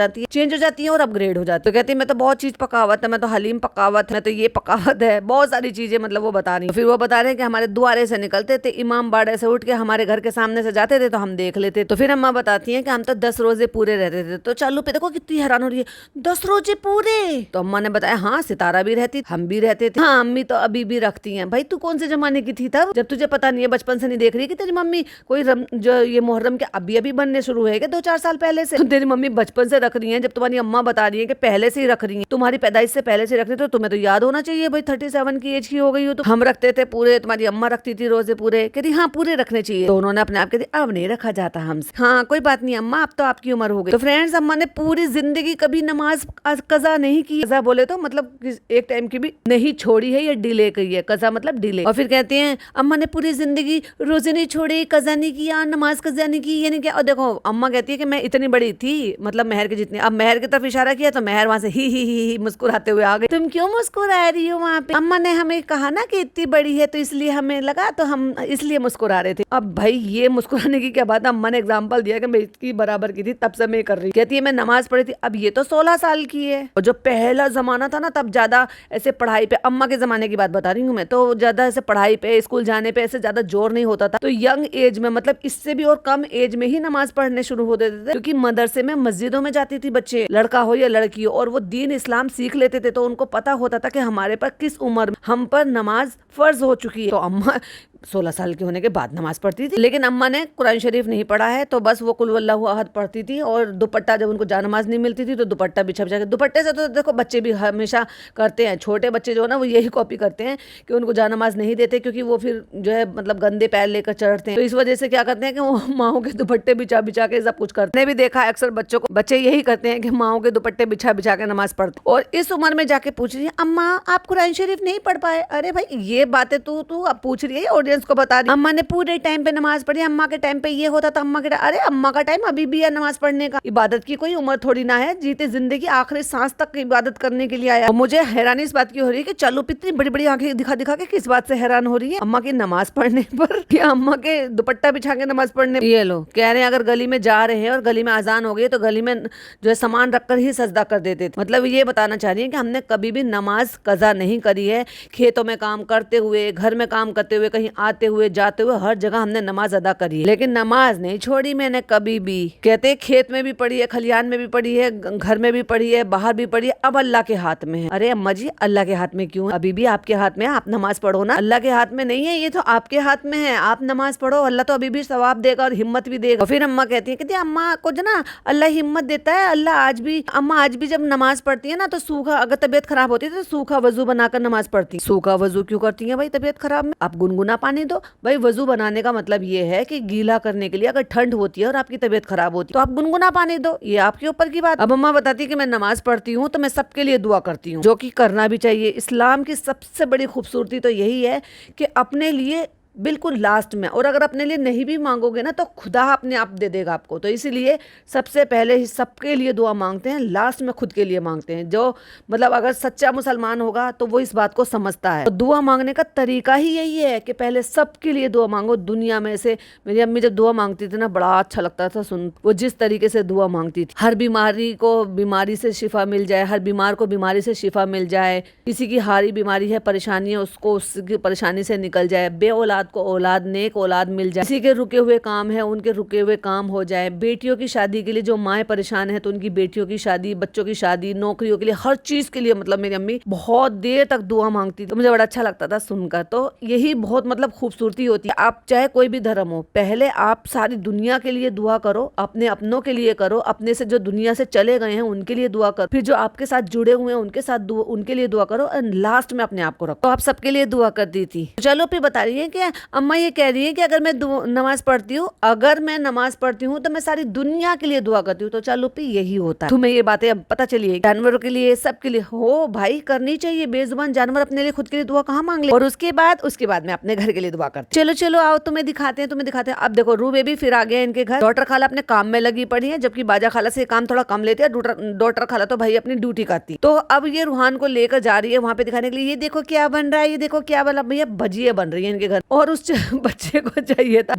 जाती है और अपग्रेड हो जाती है। तो कहती है मैं तो बहुत चीज पकावत है, मैं तो हलीम पकावत, मैं तो ये पकावत है, बहुत सारी चीजें मतलब वो बता रही है। फिर वो बता रहे हैं कि हमारे द्वारे से निकलते थे, इमाम बाड़े से उठ के हमारे घर के सामने से जाते थे तो हम देख लेते। तो फिर अम्मा बताती है कि हम तो 10 रोजे पूरे रहते थे। तो चालू पे देखो कितनी हैरान हो रही है, 10 रोजे पूरे? तो अम्मा ने बताया हाँ सितारा भी रहती, हम भी रहते थे। हाँ अम्मी तो अभी भी रखती हैं। भाई तू कौन से जमाने की थी तब, जब तुझे पता नहीं है, बचपन से नहीं देख रही कि तेरी मम्मी कोई जो ये मुहर्रम के अभी बनने शुरू हुए 2-4 साल पहले से? तेरी मम्मी बचपन से रख रही है, जब तुम्हारी अम्मा बता रही है कि पहले से ही रख रही है, तुम्हारी पैदाइश से पहले से रख रही है, तो तुम्हें तो याद होना चाहिए भाई, 37 की एज की हो गई हो तो। हम रखते थे पूरे, तुम्हारी अम्मा रखती थी रोजे पूरे, कहती हाँ पूरे रखने चाहिए, तो उन्होंने अपने आप कहती अब नहीं रखा जाता हमसे, हाँ कोई बात नहीं अम्मा, अब तो आपकी उम्र हो गई। तो फ्रेंड्स, अम्मा ने पूरी जिंदगी कभी नमाज कज़ा नहीं की। कज़ा बोले तो मतलब एक टाइम की भी नहीं छोड़ी है, या डिले की है, कज़ा मतलब डिले। और फिर कहते हैं अम्मा ने पूरी जिंदगी रोजे नहीं छोड़े, कज़ा नहीं किया, नमाज कज़ा नहीं की, यानी क्या। और देखो अम्मा कहती है कि मैं इतनी बड़ी थी, मतलब महर के जितनी। अब महर की तरफ इशारा किया तो महर वहां से ही मुस्कुराते हुए आ गई। तुम क्यों मुस्कुरा रही हो? वहां पे अम्मा ने हमें कहा ना कि इतनी बड़ी है तो इसलिए हमें लगा, तो हम इसलिए मुस्कुरा रहे थे। अब भाई ये मुस्कुराने की क्या बात है? अम्मा ने एग्जाम्पल दिया कि मैं इसकी बराबर की थी, तब से मैं कर रही। कहती है मैं नमाज पढ़ी थी, अब ये तो 16 साल की है। और जो पहला जमाना था ना, तब ज्यादा ऐसे पढ़ाई पे, अम्मा के जमाने की बात बता रही हूँ मैं, तो ज्यादा ऐसे पढ़ाई पे, स्कूल जाने पे ऐसे ज्यादा जोर नहीं होता था। तो यंग एज में, मतलब इससे भी और कम एज में ही नमाज पढ़ने शुरू हो देते थे, क्योंकि मदरसे में मस्जिदों में जाती थी बच्चे, लड़का हो या लड़की हो, और वो दीन इस्लाम सीख लेते थे, तो उनको पता होता था कि हमारे पर किस उम्र हम पर नमाज फर्ज हो चुकी है। तो अम्मा 16 साल के होने के बाद नमाज पढ़ती थी। लेकिन अम्मा ने कुरान शरीफ नहीं पढ़ा है, तो बस वो कुल वल्लाहु अहद पढ़ती थी। और दुपट्टा, जब उनको जानमाज नहीं मिलती थी तो दुपट्टा बिछा बिछा के, दुपट्टे से तो देखो बच्चे भी हमेशा करते हैं, छोटे बच्चे जो है ना वो यही कॉपी करते हैं कि उनको जानमाज नहीं देते, क्योंकि वो फिर जो है मतलब गंदे पैर लेकर चढ़ते हैं। तो इस वजह से क्या करते हैं कि वो माओ के दुपट्टे बिछा बिछा के सब कुछ करते हैं। भी देखा है अक्सर बच्चों को, बच्चे यही करते हैं कि माओ के दुपट्टे बिछा बिछा के नमाज पढ़ते। और इस उम्र में जाके पूछ रही है अम्मा आप कुरान शरीफ नहीं पढ़ पाए। अरे भाई ये बातें तू अब पूछ रही है, ऑडियंस को बता रही। अम्मा ने पूरे टाइम पे नमाज पढ़ी, अम्मा के टाइम पे ये होता था, अम्मा के अरे अम्मा का टाइम अभी भी है नमाज पढ़ने का। इबादत की कोई उम्र थोड़ी ना है, जीते जिंदगी आखिरी सांस तक इबादत करने के लिए आया। और मुझे हैरानी इस बात की हो रही है कि चलो इतनी बड़ी बड़ी आंखें दिखा दिखा के किस बात से हैरान हो रही है? अम्मा की नमाज पढ़ने पर, या अम्मा के दुपट्टा बिछा के नमाज पढ़ने? ये लो कह रहे हैं अगर गली में जा रहे हैं और गली में अजान हो गई तो गली में जो है सामान रखकर ही सजदा कर देते थे। मतलब ये बताना चाह रही है कि हमने कभी भी नमाज कज़ा नहीं करी है। खेतों में काम करते हुए, घर में काम करते हुए, कहीं आते हुए जाते हुए, हर जगह हमने नमाज अदा करी है, लेकिन नमाज नहीं छोड़ी मैंने कभी भी। कहते खेत में भी पढ़ी है, खलियान में भी पढ़ी है, घर में भी पढ़ी है, बाहर भी पढ़ी है, अब अल्लाह के हाथ में है। अरे अम्मा जी अल्लाह के हाथ में क्यों? अभी भी आपके हाथ में है, आप नमाज पढ़ो ना। अल्लाह के हाथ में नहीं है, ये तो आपके हाथ में है। आप नमाज पढ़ो, अल्लाह तो अभी भी सवाब देगा और हिम्मत भी देगा। फिर अम्मा कहती है अम्मा को जो ना अल्लाह हिम्मत देता है, अल्लाह आज भी, अम्मा आज भी जब नमाज पढ़ती है ना तो सूखा, अगर तबीयत खराब होती है तो सूखा वजू बनाकर नमाज पढ़ती। सूखा वजू क्यों करती है भाई तबीयत खराब में? आप गुनगुना पानी दो भाई। वजू बनाने का मतलब ये है कि गीला करने के लिए, अगर ठंड होती है और आपकी तबीयत खराब होती है तो आप गुनगुना पानी दो, ये आपके ऊपर की बात। अब अम्मा बताती है कि मैं नमाज पढ़ती हूँ तो मैं सबके लिए दुआ करती हूँ, जो कि करना भी चाहिए। इस्लाम की सबसे बड़ी खूबसूरती तो यही है कि अपने लिए बिल्कुल लास्ट में, और अगर अपने लिए नहीं भी मांगोगे ना तो खुदा अपने आप दे देगा आपको। तो इसीलिए सबसे पहले ही सबके लिए दुआ मांगते हैं, लास्ट में खुद के लिए मांगते हैं। जो मतलब अगर सच्चा मुसलमान होगा तो वो इस बात को समझता है। तो दुआ मांगने का तरीका ही यही है कि पहले सबके लिए दुआ मांगो। दुनिया में से मेरी अम्मी जब दुआ मांगती थी ना बड़ा अच्छा लगता था सुन, वो जिस तरीके से दुआ मांगती थी, हर बीमारी को बीमारी से शिफा मिल जाए, हर बीमार को बीमारी से शिफा मिल जाए, किसी की हारी बीमारी है, परेशानी है, उसको उसकी परेशानी से निकल जाए, बे औलाद को औलाद, नेक औलाद मिल जाए, किसी के रुके हुए काम है उनके रुके हुए काम हो जाए, बेटियों की शादी के लिए जो माएँ परेशान है तो उनकी बेटियों की शादी, बच्चों की शादी, नौकरियों के लिए, हर चीज के लिए मतलब मेरी अम्मी बहुत देर तक दुआ मांगती थी। तो मुझे बड़ा अच्छा लगता था सुनकर। तो यही बहुत मतलब खूबसूरती होती है। आप चाहे कोई भी धर्म हो, पहले आप सारी दुनिया के लिए दुआ करो, अपने अपनों के लिए करो, अपने से जो दुनिया से चले गए हैं उनके लिए दुआ करो, फिर जो आपके साथ जुड़े हुए हैं उनके साथ उनके लिए दुआ करो, और लास्ट में अपने आप को रखो। तो आप सबके लिए दुआ करती थी। चलो फिर बता रही है कि अम्मा ये कह रही है कि अगर मैं नमाज पढ़ती हूँ, अगर मैं नमाज पढ़ती हूँ तो मैं सारी दुनिया के लिए दुआ करती हूँ। तो चलो भी यही होता है। तुम्हें ये बातें अब पता चली है, जानवरों के लिए, सबके लिए हो भाई, करनी चाहिए। बेजुबान जानवर अपने लिए खुद के लिए दुआ कहाँ मांग ले। और उसके बाद मैं अपने घर के लिए दुआ करती। चलो आओ तुम्हें दिखाते हैं। अब देखो रू बेबी फिर आ गया इनके घर। डॉटर खाला अपने काम में लगी पड़ी है, जबकि बाजा खाला से काम थोड़ा कम लेती है। डॉटर खाला तो भाई अपनी ड्यूटी करती। तो अब ये रूहान को लेकर जा रही है वहां पे दिखाने के लिए, ये देखो क्या बन रहा है, ये देखो क्या बना। भैया भजिया बन रही है इनके घर। और उस बच्चे को चाहिए था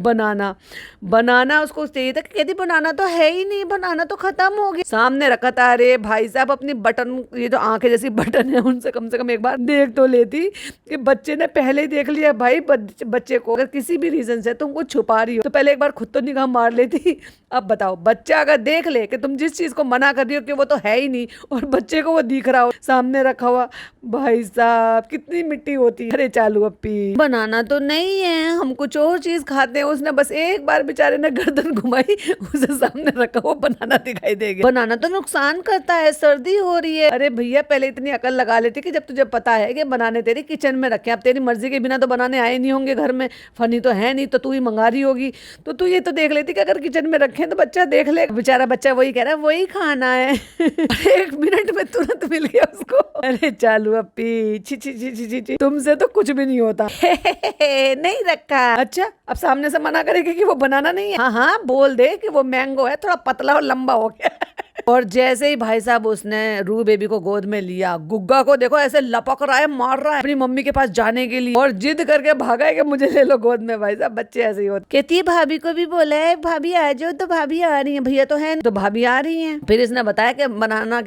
बनाना उसको चाहिए था। कहती बनाना तो है ही नहीं, बनाना तो खत्म हो गया। सामने रखा था। अरे भाई साहब अपनी बटन, ये जो आंखें जैसी बटन है उनसे कम से कम एक बार देख तो लेती। कि बच्चे ने पहले ही देख लिया भाई। बच्चे को अगर किसी भी रीजन से तुम कुछ छुपा रही हो तो पहले एक बार खुद तो निगाह मार लेती। अब बताओ बच्चा अगर देख ले कि तुम जिस चीज को मना कर रही हो कि वो तो है ही नहीं, और बच्चे को वो दिख रहा हो सामने रखा हुआ, भाई साहब कितनी मिट्टी होती है। अरे चालू अपी बनाना तो नहीं नहीं है, हम कुछ और चीज खाते हैं। उसने बस एक बार बेचारे ने गर्दन घुमाई, उसे सामने रखा वो बनाना दिखाई दे गया। बनाना तो नुकसान करता है, सर्दी हो रही है। अरे भैया पहले इतनी अकल लगा लेती कि जब तुझे पता है कि बनाने तेरी किचन में रखे, अब तेरी मर्जी के बिना तो बनाने आए नहीं होंगे घर में, फनी तो है नहीं, तो तू ही मंगा रही होगी, तो तू ये तो देख लेती कि अगर किचन में रखे तो बच्चा देख ले। बेचारा बच्चा वही कह रहा है वही खाना है। 1 मिनट में तुरंत मिल गया उसको। अरे चालू अपी, ची ची ची ची ची, तुमसे तो कुछ भी नहीं होता। नहीं रखा। अच्छा अब सामने से मना करेगी कि वो बनाना नहीं है। हाँ हाँ बोल दे कि वो मैंगो है, थोड़ा पतला और लंबा हो गया। और जैसे ही भाई साहब उसने रू बेबी को गोद में लिया, गुग्गा को देखो ऐसे लपक रहा है, मार रहा है अपनी मम्मी के पास जाने के लिए, और जिद करके भागा है कि मुझे ले लो गोद में। भाई साहब बच्चे ऐसे ही होते। कहती है भाभी को भी बोला है भाभी आ जाओ, तो भाभी आ रही है, भैया तो है तो भाभी आ रही है। फिर इसने बताया कि बनाना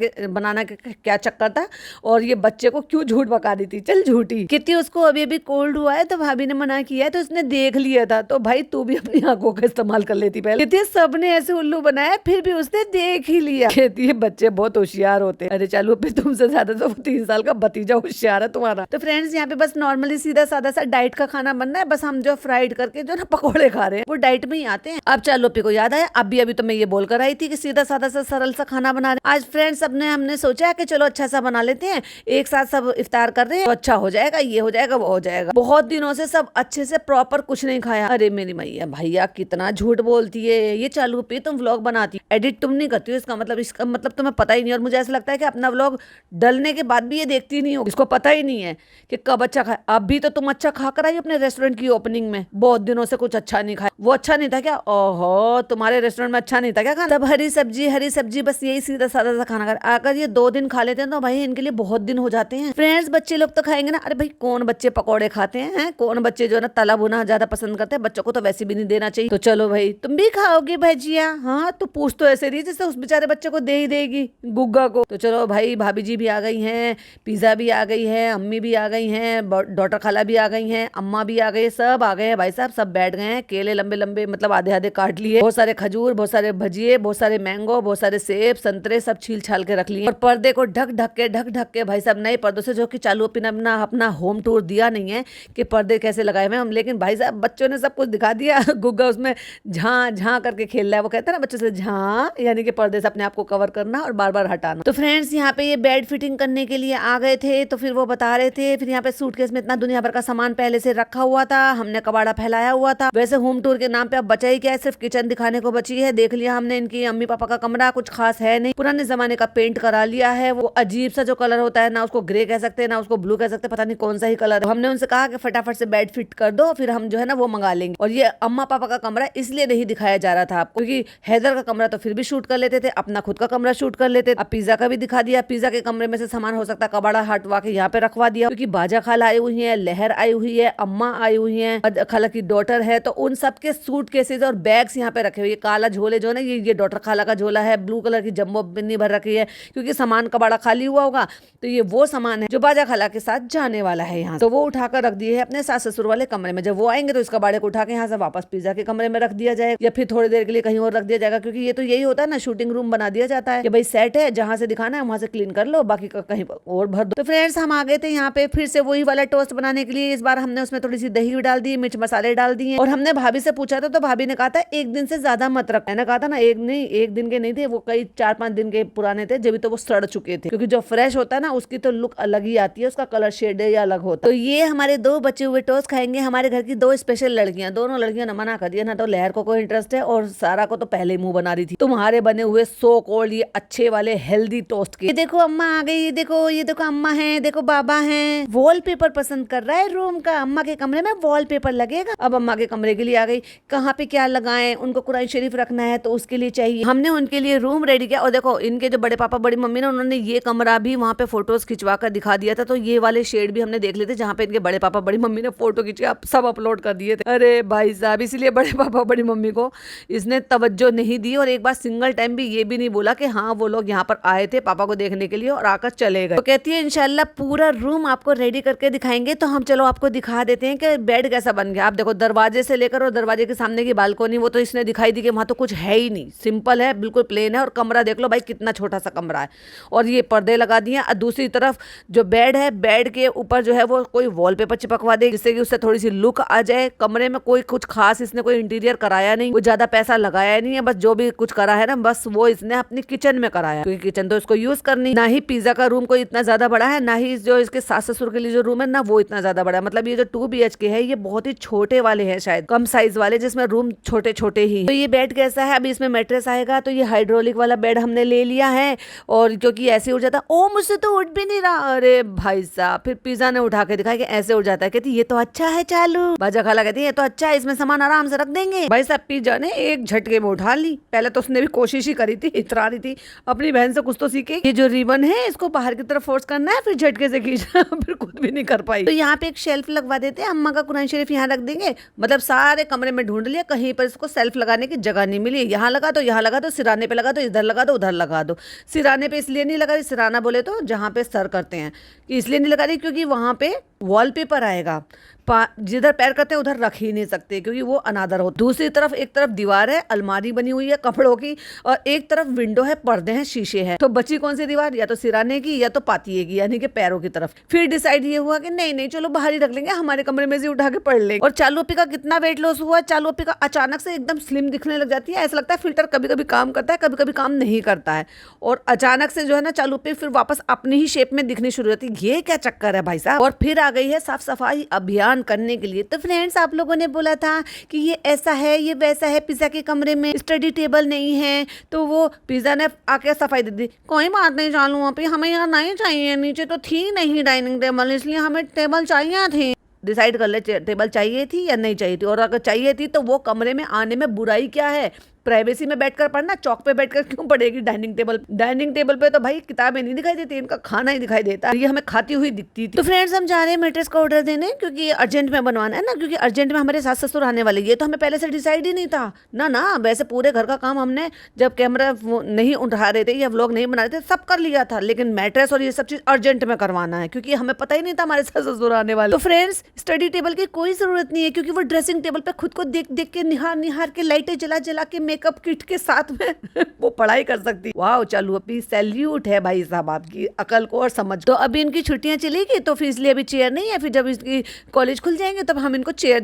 के क्या चक्कर था और ये बच्चे को क्यों झूठ बका रही थी। चल झूठी। कहती उसको अभी अभी कोल्ड हुआ है तो भाभी ने मना किया है, तो उसने देख लिया था। तो भाई तू भी अपनी आंखों का इस्तेमाल कर लेती पहले। कहती सबने ऐसे उल्लू बनाया फिर भी उसने देख ही लिया। कहती है बच्चे बहुत होशियार होते हैं। अरे चलो पे तुमसे ज्यादा तो 3 साल का भतीजा होशियार है तुम्हारा। तो फ्रेंड्स यहाँ पे बस नॉर्मली सीधा सादा सा डाइट का खाना बनना है। बस हम जो फ्राइड करके जो ना पकौड़े खा रहे हैं वो डाइट में ही आते हैं। अब चालू पे को याद आया, अभी तो मैं ये बोलकर आई थी कि सीधा सादा सा सरल सा खाना बना रहे हैं। आज फ्रेंड्स हमने सोचा है कि चलो अच्छा सा बना लेते हैं, एक साथ सब इफ्तार कर रहे हैं तो अच्छा हो जाएगा, ये हो जाएगा वो हो जाएगा। बहुत दिनों से सब अच्छे से प्रॉपर कुछ नहीं खाया। अरे मेरी मैया भैया कितना झूठ बोलती है ये चालू पे। तुम व्लॉग बनाती एडिट तुम नहीं करती हो, इसका मतलब तुम्हें पता ही नहीं। और मुझे ऐसा लगता है कि अपना व्लॉग डलने के बाद भी ये देखती नहीं हो, इसको पता ही नहीं है कि कब अच्छा खाए। अभी तो तुम अच्छा खा कर आई अपने रेस्टोरेंट की ओपनिंग में, बहुत दिनों से कुछ अच्छा नहीं खाया। वो अच्छा नहीं था क्या? ओहो तुम्हारे रेस्टोरेंट में अच्छा नहीं था क्या खाना? सब हरी सब्जी बस यही सीधा सादा सा खाना। अगर ये 2 दिन खा लेते हैं तो भाई इनके लिए बहुत दिन हो जाते हैं। फ्रेंड्स बच्चे लोग तो खाएंगे ना। अरे भाई कौन बच्चे पकौड़े खाते हैं? कौन बच्चे जो है ना तला भुना ज्यादा पसंद करते हैं? बच्चों को तो वैसे भी नहीं देना चाहिए। तो चलो भाई तुम भी खाओगे भजिया? हाँ तो पूछ तो ऐसे रही जैसे उस बेचारे बच्चे को दे ही देगी गुग्गा को। तो चलो भाई भाभी जी भी आ गई हैं, पिज्जा भी आ गई है, अम्मी भी आ गई हैं, डॉटर खाला भी आ गई हैं, अम्मा भी आ गई, सब आ गए हैं भाई साहब। सब बैठ गए हैं, केले लंबे लंबे मतलब आधे आधे काट लिए, बहुत सारे खजूर, बहुत सारे भजिए, बहुत सारे मैंगो, बहुत सारे सेब संतरे सब छील छाल के रख लिए। और पर्दे को ढक ढक के भाई साहब नए पर्दों से, जो कि चालू अपना होम टूर दिया नहीं है कि पर्दे कैसे लगाए हुए हम, लेकिन भाई साहब बच्चों ने सब कुछ दिखा दिया। गुग्गा उसमें झां करके खेल रहा है। वो कहता है ना बच्चों से झां, यानी कि पर्दे से अपने आप को कवर करना और बार बार हटाना। तो फ्रेंड्स यहाँ पे ये बेड फिटिंग करने के लिए आ गए थे, तो फिर वो बता रहे थे। फिर यहाँ पे सूटकेस में इतना दुनिया भर का सामान पहले से रखा हुआ था, हमने कबाड़ा फैलाया हुआ था। वैसे होम टूर के नाम पे अब बचा ही क्या है, सिर्फ किचन दिखाने को बची है। देख लिया हमने इनकी अम्मी पापा का कमरा, कुछ खास है नहीं, पुराने जमाने का पेंट करा लिया है। वो अजीब सा जो कलर होता है, ना उसको ग्रे कह सकते हैं ना उसको ब्लू कह सकते, पता नहीं कौन सा ही कलर है। हमने उनसे कहा कि फटाफट से बेड फिट कर दो, फिर हम जो है ना वो मंगा लेंगे। और ये अम्मा पापा का कमरा इसलिए नहीं दिखाया जा रहा था आपको, क्योंकि हैदर का कमरा तो फिर भी शूट कर लेते थे, अपना खुद का कमरा शूट कर लेते। अब पिज्जा का भी दिखा दिया। पिज्जा के कमरे में से सामान हो सकता है कबाड़ा हटवा के यहाँ पे रखवा दिया, क्योंकि बाजा खाला आई हुई है, लहर आई हुई है, अम्मा आई हुई है, खाला की डॉटर है, तो उन सबके सूट केसेस और बैग्स यहाँ पे रखे हुए। काला झोले जो है ना ये डॉटर खाला का झोला है, ब्लू कलर की जम्बो बिन्नी भर रखी है, क्योंकि सामान कबाड़ा खाली हुआ होगा, तो ये वो सामान है जो बाजा खाला के साथ जाने वाला है यहाँ। तो वो उठाकर रख दिए है अपने सास ससुर वाले कमरे में। जब वो आएंगे तो इस कबाड़े को उठा के यहाँ से वापस पिज्जा के कमरे में रख दिया जाए, या फिर थोड़ी देर के लिए कहीं और रख दिया जाएगा, क्योंकि ये तो यही होता है ना, शूटिंग रूम बना दिया जाता है कि भाई सेट है, जहां से दिखाना है वहां से क्लीन कर लो, बाकी का कहीं और भर दो। तो फ्रेंड्स हम आ गए थे यहाँ पे फिर से वही वाला टोस्ट बनाने के लिए। इस बार हमने उसमें थोड़ी सी दही डाल दी, मिर्च मसाले डाल दिए, और हमने भाभी से पूछा था तो भाभी ने कहा था 1 दिन से ज्यादा मत रख। मैंने कहा था ना 1 दिन के नहीं थे वो, कई 4-5 दिन के पुराने थे, जब तो वो सड़ चुके थे, क्योंकि जो फ्रेश होता है ना उसकी तो लुक अलग ही आती है, उसका कलर शेड या अलग होता है। तो ये हमारे 2 बचे हुए टोस्ट खाएंगे हमारे घर की 2 स्पेशल लड़कियां। दोनों लड़कियों ने मना कर दिया, ना तो लहर को कोई इंटरेस्ट है और सारा को तो पहले ही मुंह बना रही थी तुम्हारे बने हुए सो कॉल्ड ये अच्छे वाले हेल्दी टोस्ट के। ये देखो अम्मा आ गई, ये देखो अम्मा है, देखो बाबा है। वॉलपेपर पसंद कर रहा है रूम का, अम्मा के कमरे में वॉलपेपर लगेगा। अब अम्मा के कमरे के लिए आ गई, कहाँ पे क्या लगाएं, उनको कुरान शरीफ रखना है तो उसके लिए चाहिए। हमने उनके लिए रूम रेडी किया। और देखो इनके जो बड़े पापा बड़ी मम्मी ने, उन्होंने ये कमरा भी वहाँ पे फोटोज खिंचवा कर दिखा दिया था। तो ये वाले शेड भी हमने देख लेते जहाँ पे इनके बड़े पापा बड़ी मम्मी ने फोटो खींचे, सब अपलोड कर दिए थे। अरे भाई साहब, इसलिए बड़े पापा बड़ी मम्मी को इसने तवज्जो नहीं दी, और एक बार सिंगल टाइम भी ये भी नहीं बोला कि हाँ वो लोग यहाँ पर आए थे पापा को देखने के लिए और आकर चले गए। तो कहती है इंशाल्लाह पूरा रूम आपको रेडी करके दिखाएंगे। तो हम चलो आपको दिखा देते हैं कि बेड कैसा बन गया। आप देखो दरवाजे से लेकर और दरवाजे के सामने की बालकोनी वो तो इसने दिखाई दी कि वहां तो कुछ है ही नहीं, सिंपल है, बिल्कुल प्लेन है। और कमरा देख लो भाई कितना छोटा सा कमरा है। और ये पर्दे लगा दिए। और दूसरी तरफ जो बेड है, बेड के ऊपर जो है वो कोई वॉलपेपर चिपकवा दे जिससे कि उससे थोड़ी सी लुक आ जाए। कमरे में कोई कुछ खास इसने कोई इंटीरियर कराया नहीं, कोई ज्यादा पैसा लगाया नहीं है। बस जो भी कुछ करा है ना बस वो इसने अपनी किचन में कराया, क्योंकि किचन तो इसको यूज करनी। ना ही पिज्जा का रूम कोई इतना ज्यादा बड़ा है, ना ही जो इसके सास ससुर के लिए जो रूम है ना वो इतना ज्यादा बड़ा है। मतलब ये जो 2 BHK है ये बहुत ही छोटे वाले हैं, शायद कम साइज वाले, जिसमें रूम छोटे छोटे ही। तो ये बेड कैसा है, अभी इसमें मैट्रेस आएगा। तो ये हाइड्रोलिक वाला बेड हमने ले लिया है। और क्योंकि ऐसे उठ जाता, ओ मुझसे तो उठ भी नहीं रहा। अरे भाई साहब, फिर पिज्जा ने उठा के दिखाया कि ऐसे उठ जाता है। कहती ये तो अच्छा है चालू। बाजा खाला कहती है ये तो अच्छा है, इसमें सामान आराम से रख देंगे। भाई साहब पिज्जा ने एक झटके में उठा ली। पहले तो उसने भी कोशिश ही करी थी, इतरा रही थी अपनी बहन से कुछ तो सीखे। ये जो रिबन है इसको बाहर की तरफ फोर्स करना है, फिर झटके से खींचना। फिर खुद भी नहीं कर पाई। तो यहाँ पे एक शेल्फ लगवा देते हैं, अम्मा का कुरान शरीफ यहाँ रख देंगे। मतलब सारे कमरे में ढूंढ लिया, कहीं पर इसको सेल्फ लगाने की जगह नहीं मिली। यहाँ लगा दो, यहाँ लगा दो, सिराने पे लगा दो, इधर लगा दो, उधर लगा दो। सिराने पे इसलिए नहीं लगा रही, सिराना बोले तो जहाँ पे सर करते हैं, कि इसलिए नहीं लगा रही क्योंकि वहां पे वॉलपेपर आएगा। जिधर पैर करते हैं उधर रख ही नहीं सकते क्योंकि वो अनादर हो। दूसरी तरफ एक तरफ दीवार है, अलमारी बनी हुई है कपड़ों की, और एक तरफ विंडो है, पर्दे हैं, शीशे हैं। तो बची कौन सी दीवार, या तो सिराने की या तो पातिये की, यानी कि पैरों की तरफ। फिर डिसाइड ये हुआ कि नहीं चलो बाहर ही रख लेंगे, हमारे कमरे में से उठा के पढ़ लेंगे। और चालू अपी का कितना वेट लॉस हुआ। चालू अपी का अचानक से एकदम स्लिम दिखने लग जाती है। ऐसा लगता है फिल्टर कभी कभी काम करता है, कभी कभी काम नहीं करता है। और अचानक से जो है ना चालू अपी फिर वापस अपनी ही शेप में दिखनी शुरू होती है। ये क्या चक्कर है भाई साहब। और फिर आ गई है साफ सफाई अभियान करने के लिए। तो फ्रेंड्स आप लोगों ने बोला था कि ये ऐसा है, ये वैसा है, पिज्जा के कमरे में स्टडी टेबल नहीं है। तो वो पिज्जा ने आके सफाई दे दी। कोई बात नहीं चालू वहाँ पे, हमें यहाँ नहीं चाहिए, नीचे तो थी नहीं डाइनिंग टेबल, इसलिए हमें टेबल चाहिए थी। डिसाइड कर ले टेबल चाहिए थी या नहीं चाहिए थी। और अगर चाहिए थी तो वो कमरे में आने में बुराई क्या है। प्राइवेसी में बैठकर पढ़ना, चौक पे बैठकर क्यों पढ़ेगी डाइनिंग टेबल। डाइनिंग टेबल पे तो भाई किताबें नहीं दिखाई देती, इनका खाना ही दिखाई देता है। ये हमें खाती हुई दिखती थी। तो फ्रेंड्स हम जा रहे हैं मैट्रेस का ऑर्डर देने, क्योंकि अर्जेंट में बनवाना है ना, क्योंकि अर्जेंट में हमारे सास ससुर आने वाले। ये तो हमें पहले से डिसाइड ही नहीं था ना। वैसे पूरे घर का काम हमने जब कैमरा नहीं उठा रहे थे या व्लॉग नहीं बना रहे थे सब कर लिया था, लेकिन मैट्रेस और ये सब चीज अर्जेंट में करवाना है, क्योंकि हमें पता ही नहीं था हमारे सास ससुर आने वाले। तो फ्रेंड्स स्टडी टेबल की कोई जरूरत नहीं है, क्योंकि वो ड्रेसिंग टेबल पे खुद को देख देख के, निहार निहार के, लाइटें जला जला के, मेकअप किट के साथ में वो पढ़ाई कर सकती। वाह चालू अपी, सैल्यूट है भाई साहब आपकी अकल को और समझ। तो अभी इनकी छुट्टियां चलेगी तो फिर इसलिए अभी चेयर नहीं है। फिर जब इसकी कॉलेज खुल जाएंगे तब हम इनको चेयर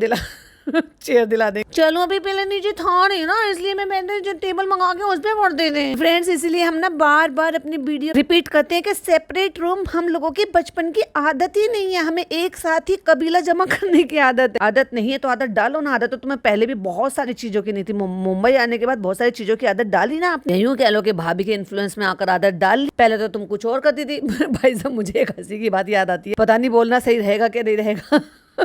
दिला दे। चलो अभी पहले नीचे था नहीं ना, इसलिए मैंने जो टेबल मंगा के उस पे पढ़ देते हैं। फ्रेंड्स इसीलिए हम ना बार बार अपनी वीडियो रिपीट करते हैं कि सेपरेट रूम हम लोगों की बचपन की आदत ही नहीं है। हमें एक साथ ही कबीला जमा करने की आदत नहीं है। तो आदत डालो ना। आदत तो तुम्हें पहले भी बहुत सारी चीजों की नहीं थी, मुंबई आने के बाद बहुत सारी चीजों की आदत डाली ना आपने। यूं कह लो कि भाभी के इन्फ्लुएंस में आकर आदत डाल। पहले तो तुम कुछ और करती थी। भाई साहब मुझे एक हंसी की बात याद आती है, पता नहीं बोलना सही रहेगा कि नहीं रहेगा।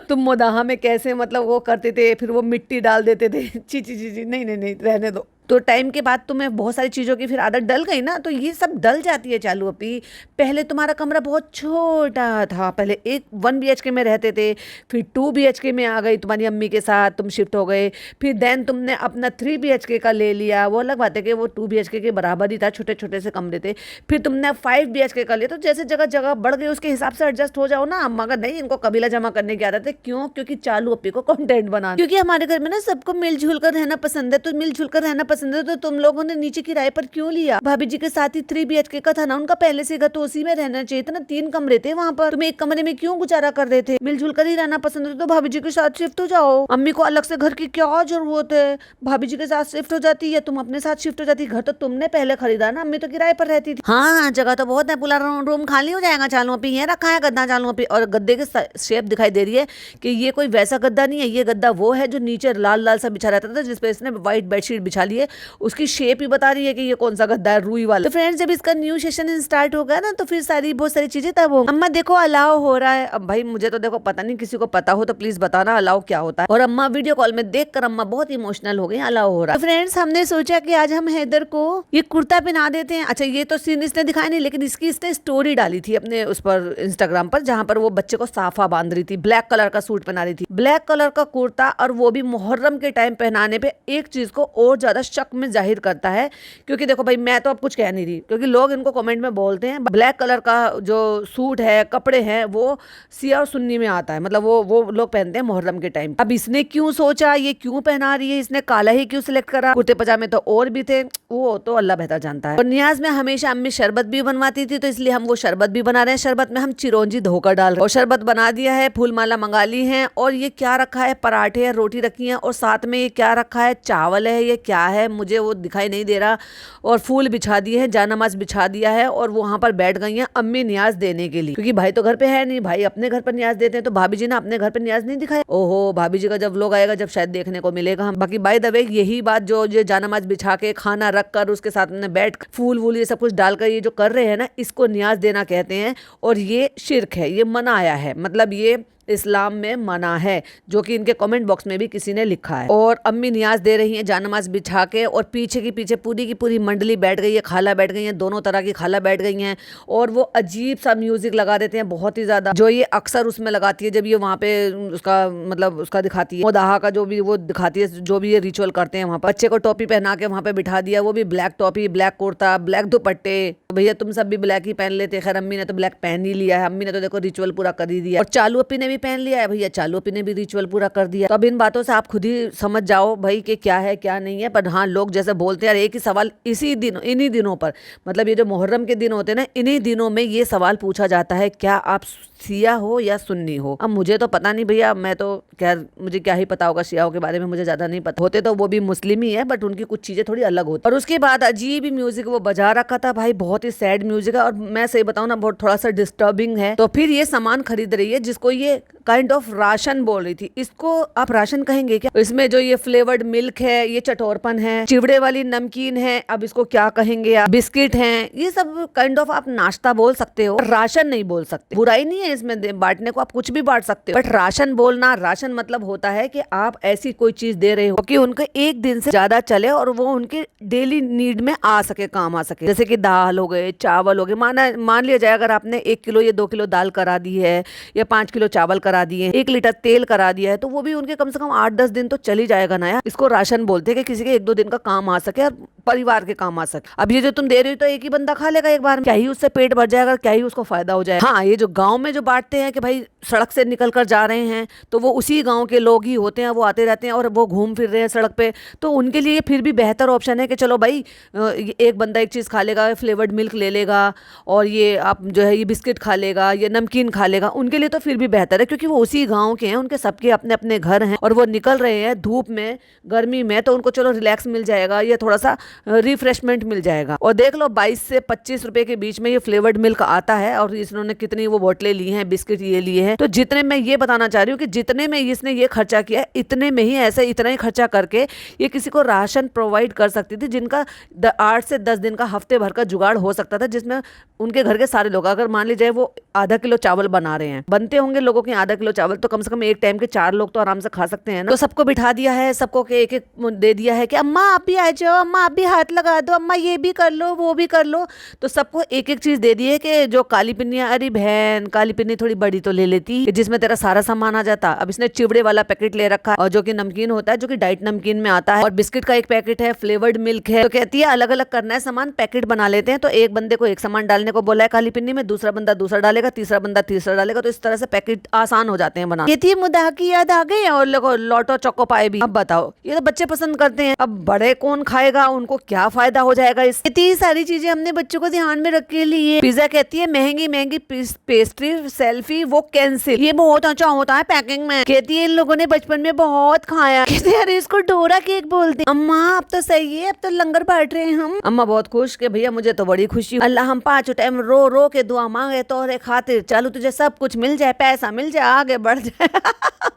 तुम मोदाहा में कैसे मतलब वो करते थे, फिर वो मिट्टी डाल देते थे। ची नहीं रहने दो। तो टाइम के बाद तुम्हें बहुत सारी चीज़ों की फिर आदत डल गई ना, तो ये सब डल जाती है चालू अपी। पहले तुम्हारा कमरा बहुत छोटा था, पहले 1 BHK में रहते थे, फिर 2 BHK में आ गई तुम्हारी अम्मी के साथ, तुम शिफ्ट हो गए। फिर देन तुमने अपना 3 BHK का ले लिया। वो अलग बात है कि वो 2 BHK के बराबर ही था, छोटे छोटे से कमरे थे। फिर तुमने 5 BHK का लिया। तो जैसे जगह जगह बढ़ गई उसके हिसाब से एडजस्ट हो जाओ ना। अम्मा का नहीं, इनको कबीला जमा करने की आदत है। क्यों? क्योंकि चालू अपी को कंटेंट बनाना, क्योंकि हमारे घर में ना सबको मिलजुल कर रहना पसंद है। तो मिलजुल कर रहना पसंद है तो तुम लोगों ने नीचे किराए पर क्यों लिया? भाभी जी के साथ ही 3 BHK का था ना, उनका पहले से घर, तो उसी में रहना चाहिए था ना। 3 कमरे थे वहाँ पर, तुम एक कमरे में क्यों गुजारा कर रहे थे? मिलजुल कर ही रहना पसंद है तो भाभी जी के साथ शिफ्ट हो जाओ। अम्मी को अलग से घर की क्या जरूरत है? भाभी जी के साथ शिफ्ट हो जाती या तुम अपने साथ शिफ्ट हो जाती। घर तो तुमने पहले खरीदा ना, अम्मी तो किराए पर रहती थी। हाँ जगह तो बहुत है, पूरा रूम खाली हो जाएगा। चालू अपी ये रखा है गद्दा चालू अपी, और गद्दे की शेप दिखाई दे रही है कि ये कोई वैसा गद्दा नहीं है। ये गद्दा वो है जो नीचे लाल लाल सा बिछा रहता था, जिसपे इसने व्हाइट बेडशीट बिछा ली है। उसकी शेप ही बता रही है कि ये कौन सा गद्दा है, रुई वाला। तो फ्रेंड्स जब इसका न्यू सेशन स्टार्ट होगा ना, तो फिर बहुत सारी चीजें तब हो। अम्मा देखो अलाउ हो रहा है। अब भाई मुझे तो देखो पता नहीं, किसी को पता हो तो प्लीज बताना अलाउ क्या होता है। और अम्मा वीडियो कॉल में देखकर अम्मा बहुत इमोशनल हो गई, अलाउ हो रहा है। तो फ्रेंड्स हमने सोचा कि आज हम हैदर को ये कुर्ता पहना देते हैं। अच्छा ये तो सीन इसने दिखाया नहीं, लेकिन इसने स्टोरी डाली थी अपने उस पर इंस्टाग्राम पर, जहाँ पर वो बच्चे को साफा बांध रही थी, ब्लैक कलर का सूट पहना रही थी, ब्लैक कलर का कुर्ता, और वो भी मुहर्रम के टाइम पहनाने पे एक चीज को और ज्यादा शक में जाहिर करता है। क्योंकि देखो भाई, मैं तो अब कुछ कह नहीं रही, क्योंकि लोग इनको कमेंट में बोलते हैं ब्लैक कलर का जो सूट है, कपड़े हैं, वो सिया और सुन्नी में आता है, मतलब वो लोग पहनते हैं मुहर्रम के टाइम। अब इसने क्यों सोचा ये क्यों पहना रही है, इसने काला ही क्यों सिलेक्ट करा, कुर्ते पजामे तो और भी थे, वो तो अल्लाह बेहतर जानता है। और नियाज में हमेशा अम्मी शरबत भी बनवाती थी, तो इसलिए हम वो शरबत भी बना रहे हैं। शरबत में हम चिरौंजी धोकर डाल रहे हैं और शरबत बना दिया है, फूल माला मंगा ली है। और ये क्या रखा है, पराठे है, रोटी रखी है, और साथ में ये क्या रखा है, चावल है, ये क्या है मुझे वो दिखाई नहीं दे रहा। और फूल बिछा दिए हैं, जानमाज बिछा दिया है, और वहां पर बैठ गई हैं अम्मी न्याज देने के लिए, क्योंकि भाई तो घर पे है नहीं, भाई अपने घर पर न्याज देते हैं, तो भाभी जी ने अपने घर पर न्याज नहीं दिखाया। ओहो, भाभी जी का जब लोग आएगा जब शायद देखने को मिलेगा हम। बाकी बाय द वे यही बात जो ये जानमाज बिछा के खाना रख कर उसके साथ में बैठ फूल वूल ये सब कुछ डालकर ये जो कर रहे हैं ना, इसको न्याज देना कहते हैं। और ये शिर्क है, ये मनाया है, मतलब ये इस्लाम में मना है, जो कि इनके कमेंट बॉक्स में भी किसी ने लिखा है। और अम्मी नियाज दे रही हैं जानमाज बिछा के, और पीछे की पीछे पूरी की पूरी मंडली बैठ गई है, खाला बैठ गई हैं, दोनों तरह की खाला बैठ गई हैं। और वो अजीब सा म्यूजिक लगा देते हैं, बहुत ही ज्यादा, जो ये अक्सर उसमें लगाती है जब ये वहाँ पे उसका मतलब उसका दिखाती है, मोदाहा का जो भी वो दिखाती है, जो भी ये रिचुअल करते हैं वहाँ पर। बच्चे को टोपी पहना के वहाँ पे बिठा दिया, वो भी ब्लैक टोपी, ब्लैक कुर्ता, ब्लैक दुपट्टे। भैया तुम सब भी ब्लैक ही पहन लेते, खैर अम्मी ने तो ब्लैक पहन ही लिया है, अम्मी ने तो देखो रिचुअल पूरा कर ही दिया। और चालू अपी ने भी पहन लिया है, भैया चालू अपी ने भी रिचुअल पूरा कर दिया। तो अब इन बातों से आप खुद ही समझ जाओ भाई कि क्या है क्या नहीं है। पर हाँ, लोग जैसे बोलते हैं, एक ही सवाल इन्हीं दिनों पर, मतलब ये जो मुहर्रम के दिन होते हैं ना, इन्हीं दिनों में ये सवाल पूछा जाता है, क्या आप शिया हो या सुन्नी हो। अब मुझे तो पता नहीं भैया, मैं तो खैर मुझे क्या ही पता होगा शियाओं के बारे में, मुझे ज्यादा नहीं पता। होते तो वो भी मुस्लिम ही है, बट उनकी कुछ चीजें थोड़ी अलग होती। और उसके बाद अजीब ही म्यूजिक वो बजा रखा था भाई, बहुत ही सैड म्यूजिक है, और मैं सही बताऊं ना, बहुत थोड़ा सा डिस्टर्बिंग है। तो फिर ये सामान खरीद रही है जिसको ये काइंड ऑफ राशन बोल रही थी, इसको आप राशन कहेंगे क्या? इसमें जो ये फ्लेवर्ड मिल्क है, ये चटोरपन है, चिवड़े वाली नमकीन है, अब इसको क्या कहेंगे आप, बिस्किट हैं, ये सब काइंड ऑफ आप नाश्ता बोल सकते हो, राशन नहीं बोल सकते। बुराई नहीं है इसमें, बांटने को आप कुछ भी बांट सकते हो, बट राशन बोलना, राशन मतलब होता है कि आप ऐसी कोई चीज दे रहे हो कि उनके एक दिन से ज्यादा चले और वो उनके डेली नीड में आ सके, काम आ सके। जैसे कि दाल हो गए, चावल हो गए, मान लिया जाए अगर आपने 1 किलो या 2 किलो दाल करा दी है, या 5 किलो चावल करा दिए, 1 लीटर तेल करा दिया है, तो वो भी उनके कम से कम 8-10 दिन तो चल ही जाएगा ना यार। इसको राशन बोलते हैं कि किसी के 1-2 दिन का काम आ सके और परिवार के काम आ सके। अब ये जो तुम दे रही हो तो एक ही बंदा खा लेगा एक बार में, क्या ही उससे पेट भर जाएगा, क्या ही उसको फायदा हो जाएगा। हाँ, ये जो गाँव में जो बांटते हैं कि भाई सड़क से निकल कर जा रहे हैं, तो वो उसी गांव के लोग ही होते हैं, वो आते रहते हैं और वो घूम फिर रहे हैं सड़क पे, तो उनके लिए फिर भी बेहतर ऑप्शन है कि चलो भाई एक बंदा एक चीज़ खा लेगा, फ्लेवर्ड मिल्क ले लेगा, और ये आप जो है ये बिस्किट खा लेगा, ये नमकीन खा लेगा, उनके लिए तो फिर भी बेहतर है, क्योंकि वो उसी गाँव के हैं, उनके सबके अपने अपने घर हैं, और वो निकल रहे हैं धूप में, गर्मी में, तो उनको चलो रिलैक्स मिल जाएगा, या थोड़ा सा रिफ्रेशमेंट मिल जाएगा। और देख लो 22 से 25 रुपए के बीच में ये फ्लेवर्ड मिल्क आता है, और इन्होंने कितनी वो बोतलें ली हैं, बिस्किट ये लिए हैं। तो जितने मैं ये बताना चाह रही हूँ कि जितने में इसने ये खर्चा किया है, इतने में ही ऐसे इतना ही खर्चा करके ये किसी को राशन प्रोवाइड कर सकती थी, जिनका 8 से 10 दिन का, हफ्ते भर का जुगाड़ हो सकता था, जिसमें उनके घर के सारे लोग, अगर मान लीजिए वो आधा किलो चावल बना रहे हैं, बनते होंगे लोगों के आधा किलो चावल, तो कम से कम एक टाइम के 4 लोग तो आराम से खा सकते हैं ना। तो सबको बिठा दिया है, सबको के एक एक दे दिया है कि अम्मा आप भी आ जाओ, अम्मा आप भी हाथ लगा दो, अम्मा ये भी कर लो, वो भी कर लो। तो सबको एक एक चीज दे दी है कि जो काली पिन्नियां, अरे बहन काली पिन्नी थोड़ी बड़ी तो ले लेती, जिसमें तेरा सारा सामान आ जाता। अब इसने चिवड़े वाला पैकेट ले रखा है, और जो कि नमकीन होता है, जो कि डाइट नमकीन में आता है, और बिस्किट का एक पैकेट है, फ्लेवर्ड मिल्क है। तो कहती है अलग अलग करना है सामान, पैकेट बना लेते हैं। तो एक बंदे को एक सामान डालने को बोला है काली पिन्नी में, दूसरा बंदा दूसरा डालेगा, तीसरा बंदा तीसरा डालेगा, तो इस तरह से पैकेट आसान हो जाते हैं बना। ये थी मुदाह की याद आ गई, और लोगो लॉटो चोको पाए भी। अब बताओ, ये तो बच्चे पसंद करते हैं, अब बड़े कौन खाएगा, उनको क्या फायदा हो जाएगा। इतनी सारी चीजें हमने बच्चों को ध्यान में रख के लिए। पिज्जा कहती है महंगी महंगी पेस्ट्री, सेल्फी वो कैंसिल, ये बहुत अच्छा होता है पैकिंग में। कहती है इन लोगों ने बचपन में बहुत खाया। कहते हैं अरे इसको डोरा केक बोलते हैं। अम्मा अब तो सही है, अब तो लंगर बांट रहे हैं हम। अम्मा बहुत खुश कि भैया मुझे तो बड़ी खुशी, अल्लाह हम 5 टाइम रो रो के दुआ मांगे तोहरे खातिर, चालू तुझे सब कुछ मिल जाए, पैसा मिल जाए, आगे बढ़ जाए।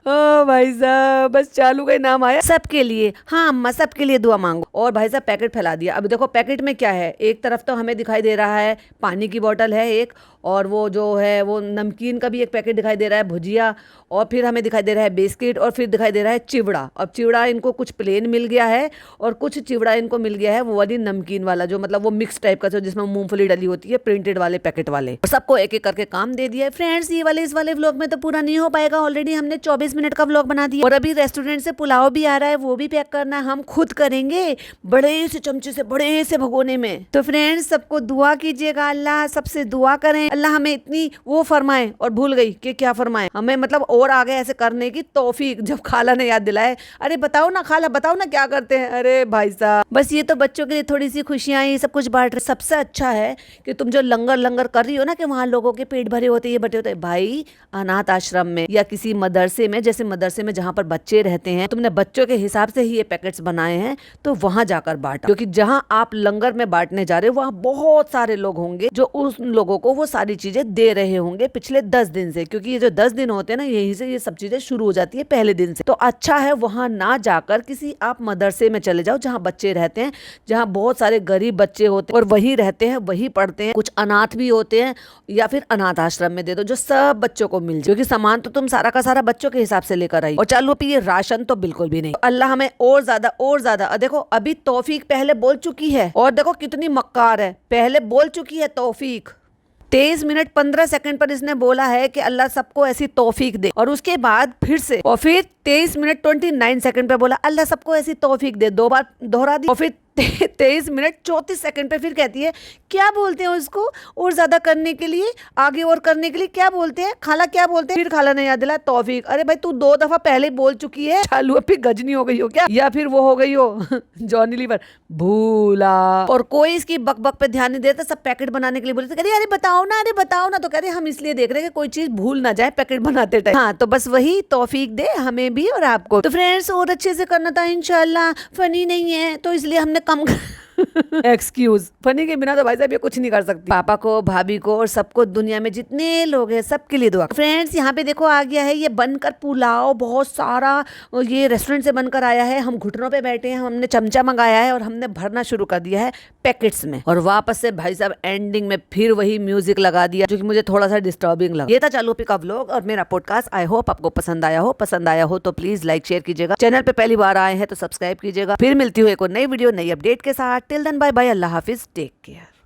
ओ भाई साहब, बस चालू का नाम आया सबके लिए। हाँ अम्मा सबके लिए दुआ मांगो। और भाई साहब पैकेट फैला दिया। अब देखो पैकेट में क्या है, एक तरफ तो हमें दिखाई दे रहा है पानी की बोतल है एक, और वो जो है वो नमकीन का भी एक पैकेट दिखाई दे रहा है, भुजिया, और फिर हमें दिखाई दे रहा है बिस्किट, और फिर दिखाई दे रहा है चिवड़ा। अब चिवड़ा इनको कुछ प्लेन मिल गया है और कुछ चिवड़ा इनको मिल गया है वो वाली नमकीन वाला, जो मतलब वो मिक्स टाइप का, जिसमें मूंगफली डली होती है, प्रिंटेड वाले पैकेट वाले। और सबको एक एक करके काम दे दिया है। फ्रेंड्स ये वाले इस वाले व्लॉग में तो पूरा नहीं हो पाएगा, ऑलरेडी हमने 24 मिनट का व्लॉग बना दिया। और अभी रेस्टोरेंट से पुलाव भी आ रहा है, वो भी पैक करना है, हम खुद करेंगे बड़े से चमचे से, बड़े से भगोने में। तो फ्रेंड्स सबको दुआ कीजिएगा, अल्लाह सबसे दुआ करें, अल्लाह हमें इतनी वो फरमाए, और भूल गई कि क्या फरमाए, हमें मतलब और आगे ऐसे करने की तौफीक। जब खाला ने याद दिलाए, अरे बताओ ना खाला, बताओ ना क्या करते हैं। अरे भाई साहब, बस ये तो बच्चों के लिए थोड़ी सी खुशियां, ये सब कुछ बांट रहे। सबसे अच्छा है कि तुम जो लंगर लंगर कर रही हो ना, कि वहां लोगों के पेट भरे होते, ये बटे होते, भाई अनाथ आश्रम में या किसी मदरसे में, जैसे मदरसे में जहाँ पर बच्चे रहते हैं, तुमने बच्चों के हिसाब से ही ये पैकेट्स बनाए हैं, तो वहां जाकर बांटा। क्योंकि जहां आप लंगर में बांटने जा रहे हो वहां बहुत सारे लोग होंगे जो उन लोगों को वो सारी चीजें दे रहे होंगे पिछले 10 दिन से। क्योंकि ये जो 10 दिन होते हैं ना, यहीं से ये सब चीजें शुरू हो जाती है पहले दिन से। तो अच्छा है वहां ना जाकर किसी आप मदरसे में चले जाओ जहाँ बच्चे रहते हैं, जहाँ बहुत सारे गरीब बच्चे होते हैं और वही रहते हैं, वही पढ़ते हैं। कुछ अनाथ भी होते हैं, या फिर अनाथ आश्रम में दे दो, जो सब बच्चों को मिल जाए। क्योंकि सामान तो तुम सारा का सारा बच्चों के हिसाब से लेकर आई, और चालू पे ये राशन तो बिल्कुल भी नहीं। तो अल्लाह हमें और ज्यादा देखो, अभी तौफीक पहले बोल चुकी है, और देखो कितनी मक्कार है, पहले बोल चुकी है तौफीक। 23 मिनट 15 सेकंड पर इसने बोला है कि अल्लाह सबको ऐसी तौफीक दे, और उसके बाद फिर से, और फिर 23 मिनट 29 सेकंड पे बोला अल्लाह सबको ऐसी तौफीक दे, 2 बार दोहरा दी। और फिर 23 मिनट 34 सेकंड पे फिर कहती है, क्या बोलते हैं उसको और ज्यादा करने के लिए, आगे और करने के लिए क्या बोलते हैं खाला, क्या बोलते हैं। फिर खाला ने याद दिलाया तौफीक। अरे भाई तू 2 दफा पहले बोल चुकी है, चालू अब फिर गजनी हो गई हो क्या, या फिर वो हो गई हो जॉनी लीवर भूला। और कोई इसकी बक बक पे ध्यान नहीं देता, सब पैकेट बनाने के लिए बोले थे, अरे बताओ ना, अरे बताओ ना। तो कह रहे हम इसलिए देख रहे हैं कि कोई चीज भूल ना जाए पैकेट बनाते टाइम। हाँ, तो बस वही तौफीक दे हमें भी और आपको। तो फ्रेंड्स और अच्छे से करना था इंशाल्लाह। फनी नहीं है तो इसलिए हमने कम एक्सक्यूज, फनी के बिना तो भाई साहब ये कुछ नहीं कर सकती। पापा को, भाभी को और सबको, दुनिया में जितने लोग हैं सबके लिए दुआ। फ्रेंड्स यहाँ पे देखो आ गया है ये बनकर पुलाव, बहुत सारा, ये रेस्टोरेंट से बनकर आया है। हम घुटनों पे बैठे हैं, हमने चमचा मंगाया है और हमने भरना शुरू कर दिया है पैकेट्स में। और वापस से भाई साहब एंडिंग में फिर वही म्यूजिक लगा दिया, जो कि मुझे थोड़ा सा डिस्टर्बिंग लगा। ये था चालू पे का व्लॉग और मेरा पॉडकास्ट। आई होप आपको पसंद आया हो। पसंद आया हो तो प्लीज लाइक शेयर कीजिएगा। चैनल पे पहली बार आए हैं तो सब्सक्राइब कीजिएगा। फिर मिलती हूँ एक और नई वीडियो, नई अपडेट के साथ। टिल देन बाय बाय, अल्लाह हाफिज, टेक केयर।